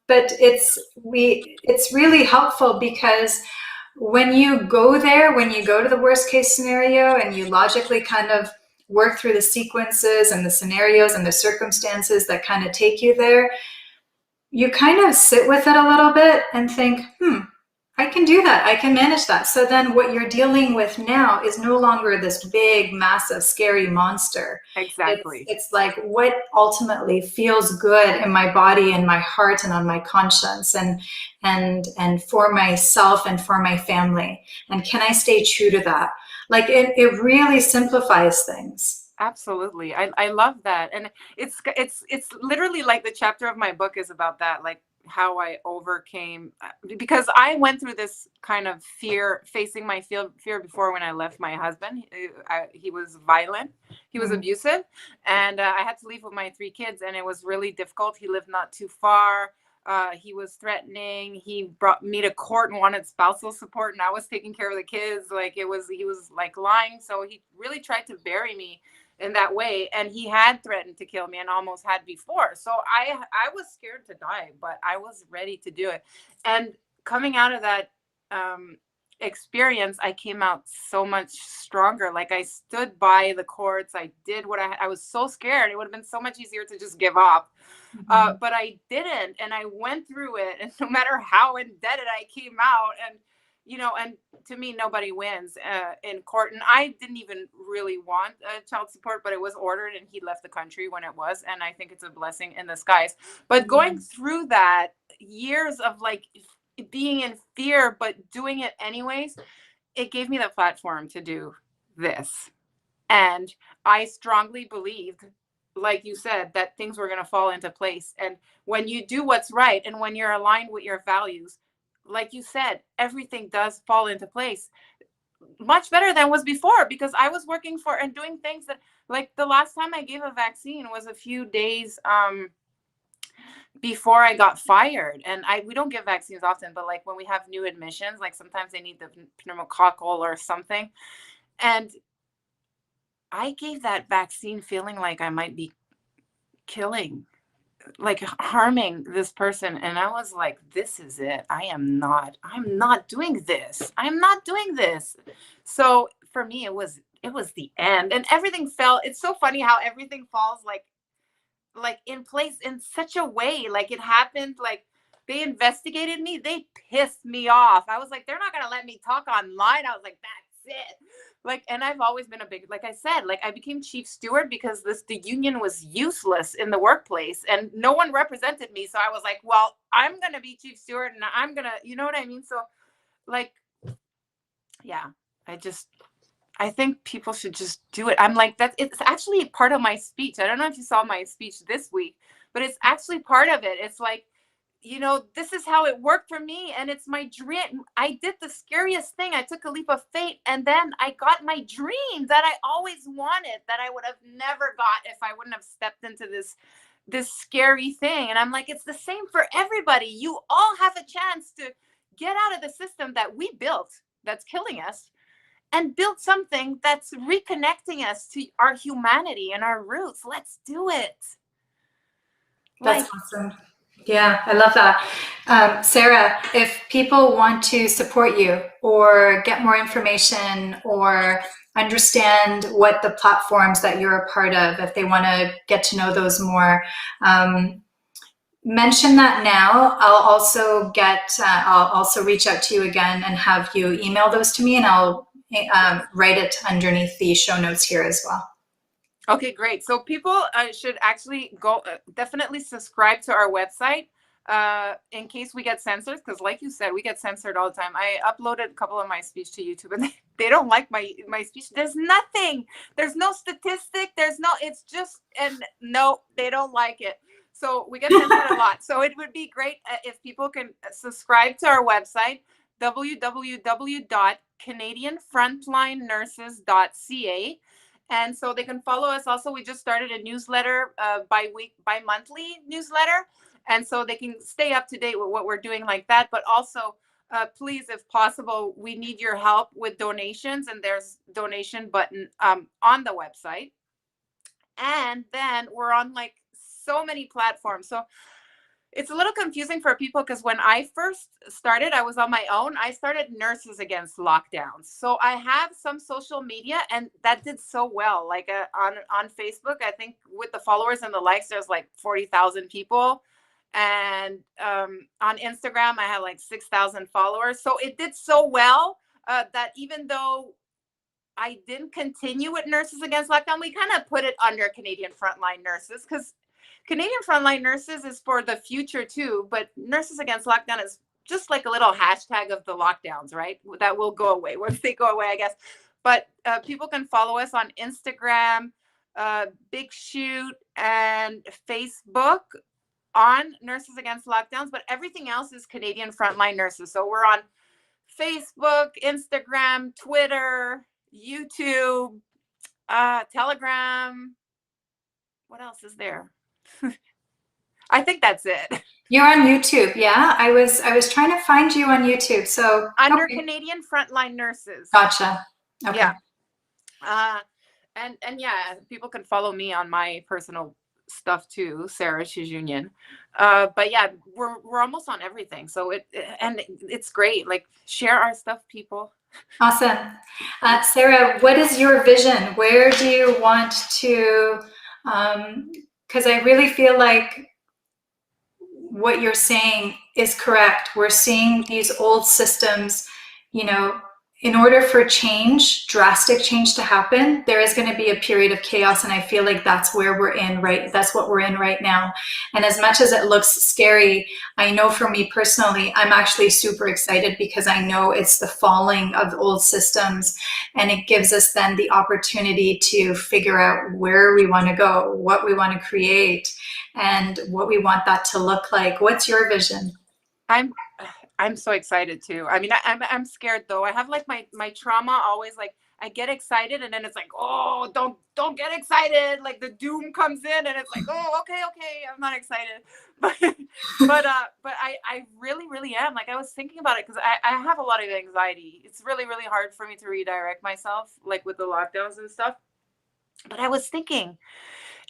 But it's really helpful, because when you go there, when you go to the worst case scenario and you logically kind of work through the sequences and the scenarios and the circumstances that kind of take you there, you kind of sit with it a little bit and think, I can do that. I can manage that. So then what you're dealing with now is no longer this big, massive, scary monster. Exactly. It's like, what ultimately feels good in my body and my heart and on my conscience and for myself and for my family. And can I stay true to that? Like, it really simplifies things. Absolutely. I love that. And it's literally like the chapter of my book is about that, like how I overcame, because I went through this kind of facing my fear before when I left my husband. He was violent, he was abusive, and I had to leave with my 3 kids, and it was really difficult. He lived not too far. He was threatening. He brought me to court and wanted spousal support, and I was taking care of the kids. Like, he was like lying. So he really tried to bury me in that way, and he had threatened to kill me and almost had before. So I was scared to die, but I was ready to do it. And coming out of that experience, I came out so much stronger. Like, I stood by the courts. I did what I was so scared. It would have been so much easier to just give up. But I didn't, and I went through it, and no matter how indebted I came out, and you know, and to me, nobody wins in court. And I didn't even really want child support, but it was ordered, and he left the country when it was. And I think it's a blessing in disguise. But going through that years of like being in fear, but doing it anyways, it gave me the platform to do this. And I strongly believed, like you said, that things were going to fall into place. And when you do what's right and when you're aligned with your values, like you said, everything does fall into place much better than was before, because I was working for and doing things that, like the last time I gave a vaccine was a few days before I got fired. And we don't give vaccines often, but like when we have new admissions, like sometimes they need the pneumococcal or something. And I gave that vaccine feeling like I might be killing, like harming this person. And I was like, this is it. I'm not doing this. I'm not doing this. So for me, it was the end, and everything fell. It's so funny how everything falls like in place in such a way. Like it happened, like they investigated me. They pissed me off. I was like, they're not going to let me talk online. I was like, that's it. Like, and I've always been a big, like I said, like I became chief steward because the union was useless in the workplace and no one represented me. So I was like, well, I'm going to be chief steward and I'm going to, you know what I mean? So like, yeah, I think people should just do it. I'm like, it's actually part of my speech. I don't know if you saw my speech this week, but it's actually part of it. It's like, you know, this is how it worked for me. And it's my dream. I did the scariest thing. I took a leap of faith. And then I got my dream that I always wanted, that I would have never got if I wouldn't have stepped into this scary thing. And I'm like, it's the same for everybody. You all have a chance to get out of the system that we built that's killing us and build something that's reconnecting us to our humanity and our roots. Let's do it. That's awesome. Yeah, I love that. Sarah, if people want to support you or get more information or understand what the platforms that you're a part of, if they want to get to know those more, mention that now. I'll also reach out to you again and have you email those to me, and I'll write it underneath the show notes here as well. Okay, great. So people should actually go definitely subscribe to our website in case we get censored, because like you said, we get censored all the time. I uploaded a couple of my speech to YouTube and they don't like my speech. There's nothing. There's no statistic. It's just, and no, they don't like it. So we get censored a lot. So it would be great if people can subscribe to our website, www.canadianfrontlinenurses.ca. And so they can follow us. Also, we just started a newsletter, bi-monthly newsletter. And so they can stay up to date with what we're doing like that. But also, please, if possible, we need your help with donations. And there's donation button on the website. And then we're on like so many platforms. So it's a little confusing for people because when I first started, I was on my own. I started Nurses Against Lockdowns. So I have some social media and that did so well. Like on Facebook, I think with the followers and the likes, there's like 40,000 people. And on Instagram, I had like 6,000 followers. So it did so well that even though I didn't continue with Nurses Against Lockdown, we kind of put it under Canadian Frontline Nurses because Canadian Frontline Nurses is for the future too, but Nurses Against Lockdown is just like a little hashtag of the lockdowns, right? That will go away once they go away, I guess. But people can follow us on Instagram, Big Shoot, and Facebook on Nurses Against Lockdowns, but everything else is Canadian Frontline Nurses. So we're on Facebook, Instagram, Twitter, YouTube, Telegram. What else is there? I think that's it. You're on YouTube, yeah? I was trying to find you on YouTube. So under Canadian Frontline Nurses. Gotcha. Okay. Yeah. And yeah, people can follow me on my personal stuff too, Sarah Shijunian. But yeah, we're almost on everything. So it's great. Like share our stuff, people. Awesome. Sarah, what is your vision? Where do you want to, because I really feel like what you're saying is correct. We're seeing these old systems, you know, in order for change, drastic change to happen, there is going to be a period of chaos. And I feel like that's where we're in, right? That's what we're in right now. And as much as it looks scary, I know for me personally, I'm actually super excited because I know it's the falling of old systems, and it gives us then the opportunity to figure out where we want to go, what we want to create, and what we want that to look like. What's your vision? I'm I'm so excited too. I mean, I'm scared though. I have like my trauma always, like I get excited and then it's like, oh, don't get excited. Like the doom comes in and it's like, oh, okay, I'm not excited. But I really am. Like I was thinking about it because I have a lot of anxiety. It's really hard for me to redirect myself, like with the lockdowns and stuff. But I was thinking,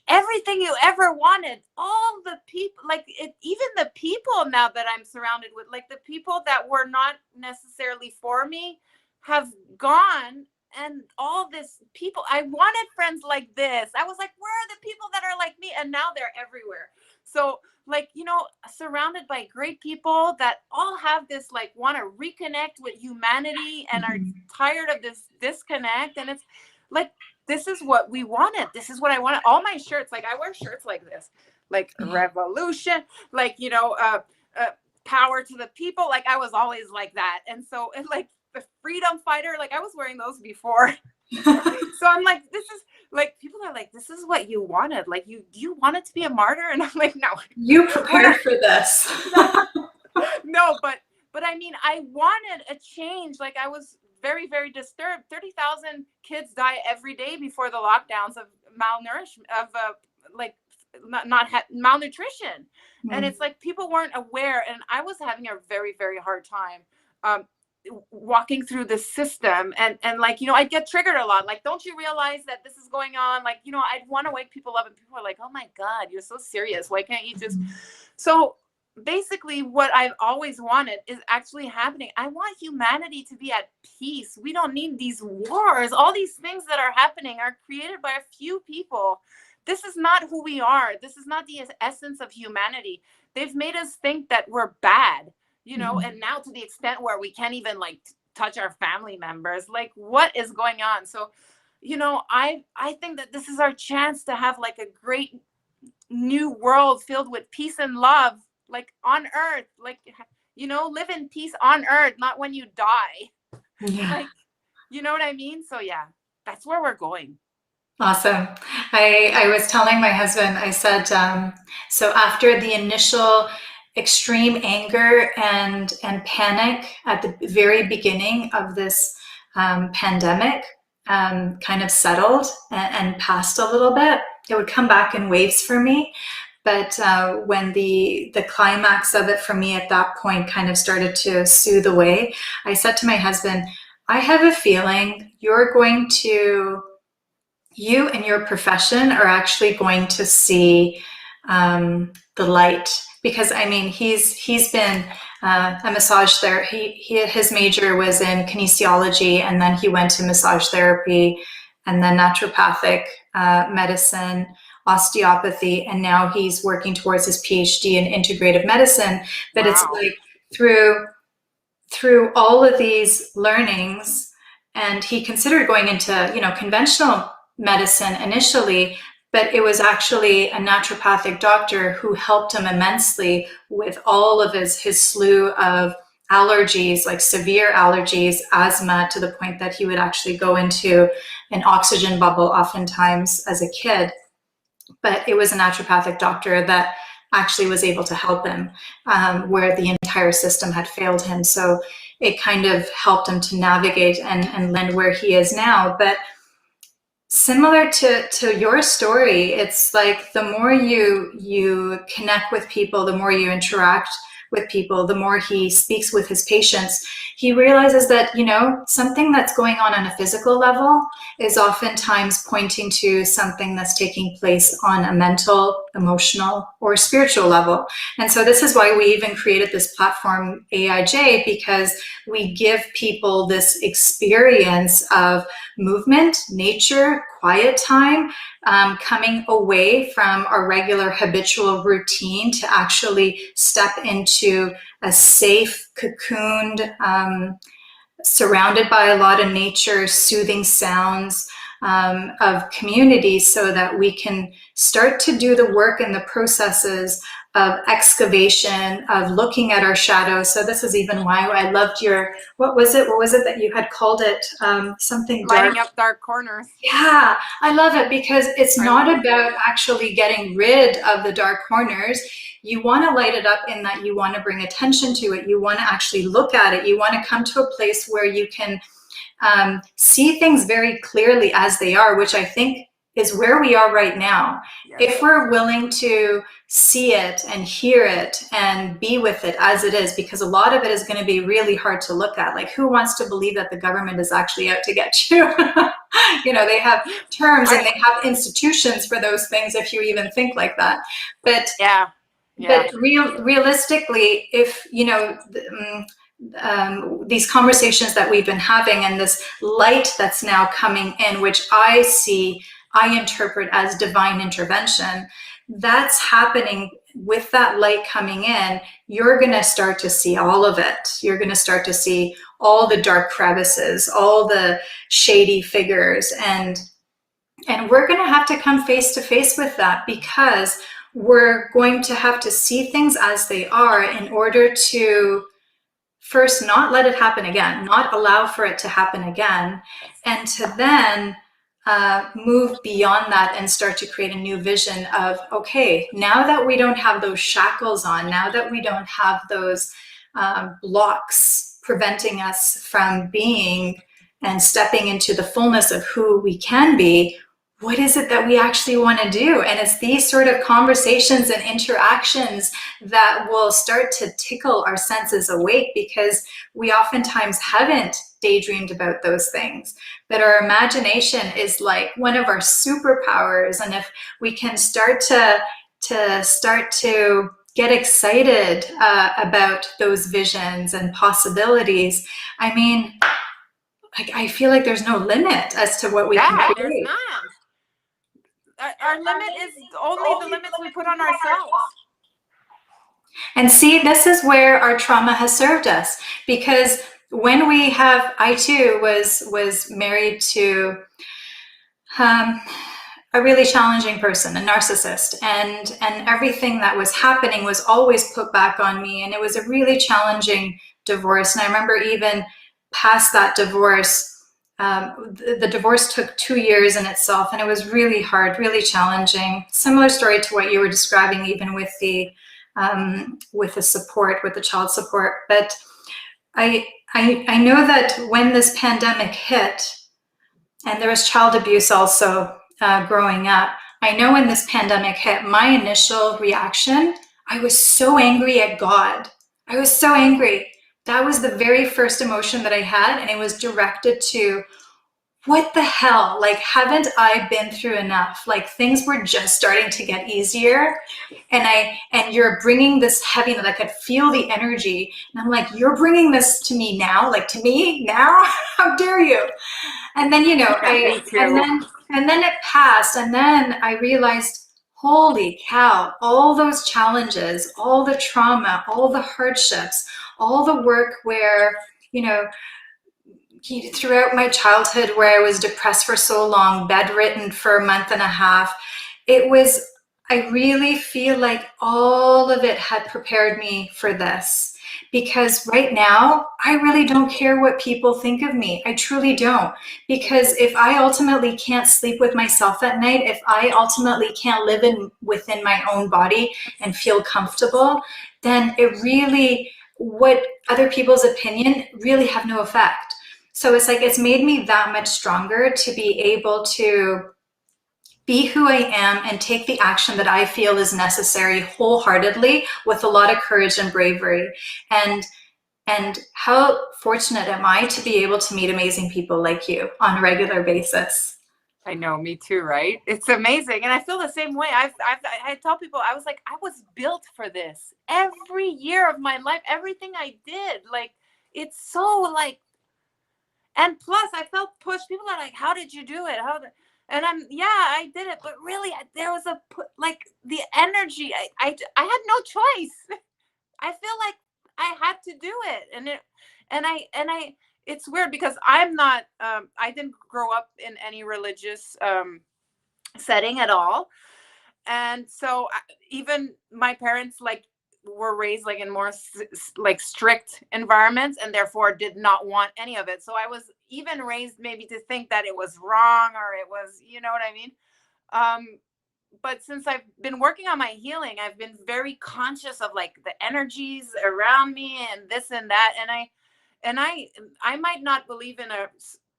everything you ever wanted, all the people, like it, even the people now that I'm surrounded with, like the people that were not necessarily for me have gone. And all this people, I wanted friends like this. I was like, where are the people that are like me? And now they're everywhere. So like, you know, surrounded by great people that all have this, like, want to reconnect with humanity and are tired of this disconnect. And it's like, this is what we wanted. This is what I wanted. All my shirts, like I wear shirts like this, like revolution, like, you know, power to the people. Like I was always like that. And so, and like the freedom fighter, like I was wearing those before. So I'm like, this is like, people are like, this is what you wanted. Like you wanted to be a martyr. And I'm like, no, You prepared for this. no, but I mean, I wanted a change. Like I was very disturbed. 30,000 kids die every day before the lockdowns of malnourishment, of like malnutrition. And it's like people weren't aware, and I was having a very hard time walking through the system. And like, you know, I'd get triggered a lot, like, don't you realize that this is going on? Like, you know, I'd want to wake people up, and people are like, oh my God, you're so serious, why can't you just so basically what I've always wanted is actually happening. I want humanity to be at peace. We don't need these wars. All these things that are happening are created by a few people. This is not who we are. This is not the essence of humanity. They've made us think that we're bad, you know, and now to the extent where we can't even like touch our family members. Like, what is going on? So, you know, I think that this is our chance to have like a great new world filled with peace and love, like on earth, like, you know, live in peace on earth, not when you die. Like, you know what I mean? So yeah, that's where we're going. Awesome. I was telling my husband, I said, so after the initial extreme anger and panic at the very beginning of this pandemic kind of settled and passed a little bit, it would come back in waves for me. But when the climax of it for me at that point kind of started to soothe away, I said to my husband, I have a feeling you and your profession are actually going to see the light. Because I mean, he's been a massage therapy. His major was in kinesiology, and then he went to massage therapy, and then naturopathic medicine, osteopathy, and now he's working towards his PhD in integrative medicine. But it's like through all of these learnings, and he considered going into, you know, conventional medicine initially, but it was actually a naturopathic doctor who helped him immensely with all of his slew of allergies, like severe allergies, asthma, to the point that he would actually go into an oxygen bubble oftentimes as a kid. But it was a naturopathic doctor that actually was able to help him where the entire system had failed him. So it kind of helped him to navigate and land where he is now. But similar to your story, it's like the more you connect with people, the more you interact with people, the more he speaks with his patients, he realizes that, you know, something that's going on a physical level is oftentimes pointing to something that's taking place on a mental, emotional, or spiritual level. And so this is why we even created this platform, AIJ, because we give people this experience of movement, nature, quiet time, coming away from our regular habitual routine to actually step into a safe, cocooned surrounded by a lot of nature, soothing sounds of community, so that we can start to do the work and the processes of excavation, of looking at our shadows. So this is even why I loved your, what was it that you had called it? Something dark. Lighting up dark corners. Yeah, I love it, because it's not about actually getting rid of the dark corners. You want to light it up in that you want to bring attention to it. You want to actually look at it. You want to come to a place where you can see things very clearly as they are, which I think is where we are right now. Yes. If we're willing to see it and hear it and be with it as it is, because a lot of it is going to be really hard to look at. Like, who wants to believe that the government is actually out to get you? You know, they have terms and they have institutions for those things, if you even think like that. But yeah. But realistically, if, you know, these conversations that we've been having and this light that's now coming in, which I interpret as divine intervention, that's happening. With that light coming in, you're going to start to see all of it. You're going to start to see all the dark crevices, all the shady figures, and we're going to have to come face to face with that, because we're going to have to see things as they are in order to first not let it happen again, not allow for it to happen again, and to then move beyond that and start to create a new vision of, okay, now that we don't have those shackles on, now that we don't have those blocks preventing us from being and stepping into the fullness of who we can be, what is it that we actually want to do? And it's these sort of conversations and interactions that will start to tickle our senses awake, because we oftentimes haven't daydreamed about those things. But our imagination is like one of our superpowers. And if we can start to get excited about those visions and possibilities, I mean, I feel like there's no limit as to what we can create. There's not. Our limit is only the limits we put on ourselves. And see, this is where our trauma has served us, because when we have, I too was married to a really challenging person, a narcissist, and everything that was happening was always put back on me, and it was a really challenging divorce. And I remember even past that divorce, the divorce took 2 years in itself, and it was really hard, really challenging. Similar story to what you were describing, even with the support, with the child support. But I know that when this pandemic hit, and there was child abuse also growing up, I know when this pandemic hit, my initial reaction, I was so angry at God. I was so angry. That was the very first emotion that I had, and it was directed to, what the hell? Like, haven't I been through enough? Like, things were just starting to get easier, and you're bringing this heaviness. I could feel the energy, and I'm like, you're bringing this to me now, like to me now? How dare you? And then, you know, and then it passed, and then I realized, holy cow, all those challenges, all the trauma, all the hardships, all the work where, you know, throughout my childhood, where I was depressed for so long, bedridden for a month and a half, I really feel like all of it had prepared me for this. Because right now, I really don't care what people think of me. I truly don't. Because if I ultimately can't sleep with myself at night, if I ultimately can't live within my own body and feel comfortable, then what other people's opinion really have no effect. So it's like, it's made me that much stronger to be able to be who I am and take the action that I feel is necessary wholeheartedly, with a lot of courage and bravery. And how fortunate am I to be able to meet amazing people like you on a regular basis. I know, me too, right? It's amazing. And I feel the same way. I tell people, I was like, I was built for this. Every year of my life, everything I did, like, it's so like, and plus I felt pushed. People are like, how did you do it? And I did it. But really, there was like the energy. I had no choice. I feel like I had to do it. it's weird because I'm not, I didn't grow up in any religious setting at all. And so even my parents like were raised like in more like strict environments, and therefore did not want any of it. So I was even raised maybe to think that it was wrong, or it was, you know what I mean? But since I've been working on my healing, I've been very conscious of like the energies around me and this and that. And I might not believe in a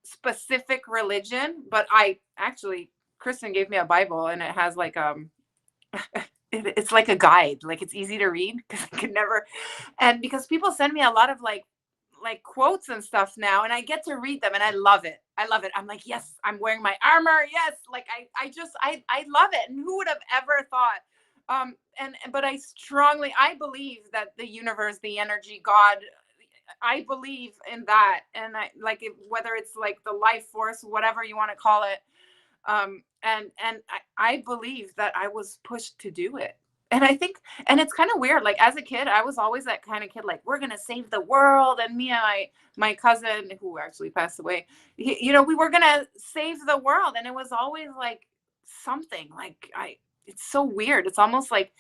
specific religion, but I actually, Kristen gave me a Bible, and it has like it's like a guide, like it's easy to read because I could never, and because people send me a lot of like quotes and stuff now, and I get to read them, and I love it. I love it. I'm like, yes, I'm wearing my armor. Yes, like I love it. And who would have ever thought? But I believe that the universe, the energy, God, I believe in that, and I like it, whether it's like the life force, whatever you want to call it. I believe that I was pushed to do it. And I think, and it's kind of weird, like as a kid, I was always that kind of kid, like, we're going to save the world. And me and my cousin, who actually passed away, we were going to save the world. And it was always like something like, it's so weird. It's almost like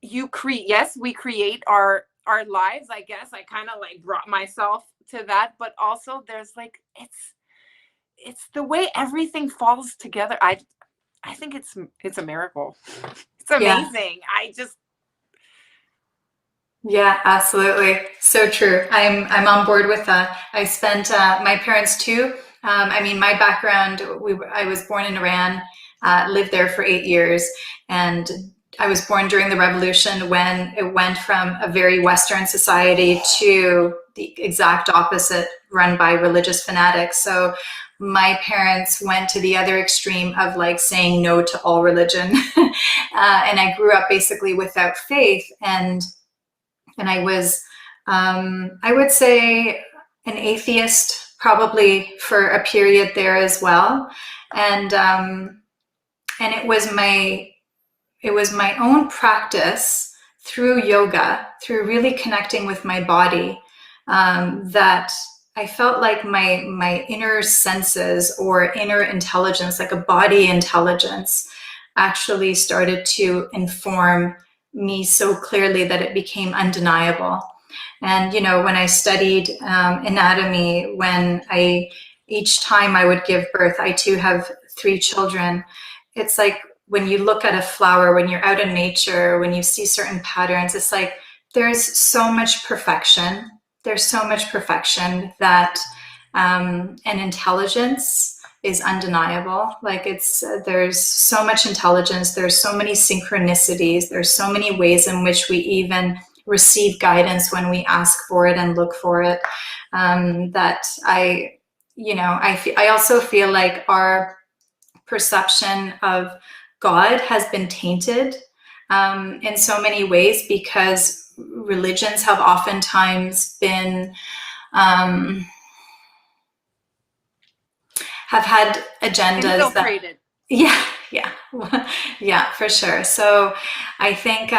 yes, we create our lives, I guess. I kind of like brought myself to that, but also there's like, it's the way everything falls together. I think it's a miracle. It's amazing. Yeah, absolutely. So true. I'm on board with that. I spent my parents too. I mean, my background, I was born in Iran, lived there for 8 years, and I was born during the revolution when it went from a very Western society to the exact opposite, run by religious fanatics. So my parents went to the other extreme of like saying no to all religion. And I grew up basically without faith. And I was, I would say, an atheist probably for a period there as well. And it was my own practice through yoga, through really connecting with my body, that I felt like my inner senses or inner intelligence, like a body intelligence, actually started to inform me so clearly that it became undeniable. And when I studied anatomy, each time I would give birth, I too have 3 children. It's like when you look at a flower, when you're out in nature, when you see certain patterns, it's like there's so much perfection. There's so much perfection that and intelligence is undeniable. Like there's so much intelligence. There's so many synchronicities. There's so many ways in which we even receive guidance when we ask for it and look for it. That I also feel like our perception of God has been tainted in so many ways, because religions have oftentimes been have had agendas infiltrated. Yeah, for sure. So I think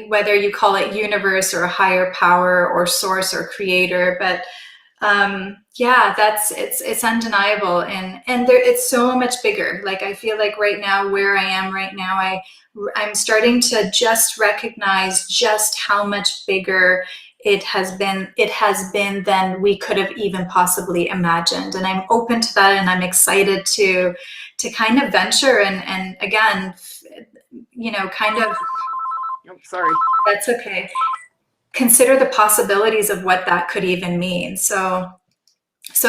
whether you call it universe or a higher power or source or creator, but it's undeniable, and it's so much bigger. Like I feel like right now, where I am right now, I'm starting to just recognize just how much bigger it has been than we could have even possibly imagined. And I'm open to that, and I'm excited to kind of venture and again, kind of, oh, sorry, that's okay, consider the possibilities of what that could even mean. So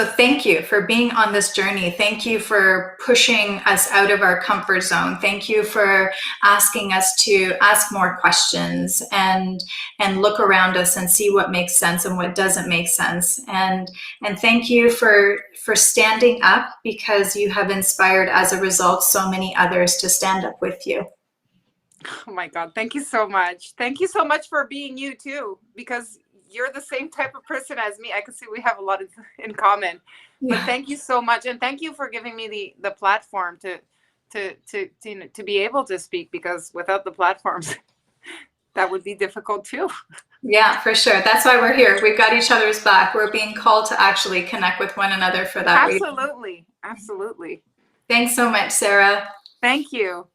thank you for being on this journey. Thank you for pushing us out of our comfort zone. Thank you for asking us to ask more questions and look around us and see what makes sense and what doesn't make sense. And thank you for standing up, because you have inspired, as a result, so many others to stand up with you. Oh my God. Thank you so much. Thank you so much for being you too, because you're the same type of person as me. I can see we have a lot in common. Yeah. But thank you so much, and thank you for giving me the platform to be able to speak, because without the platforms, that would be difficult too. Yeah, for sure. That's why we're here. We've got each other's back. We're being called to actually connect with one another for that reason. Absolutely. Absolutely. Thanks so much, Sarah. Thank you.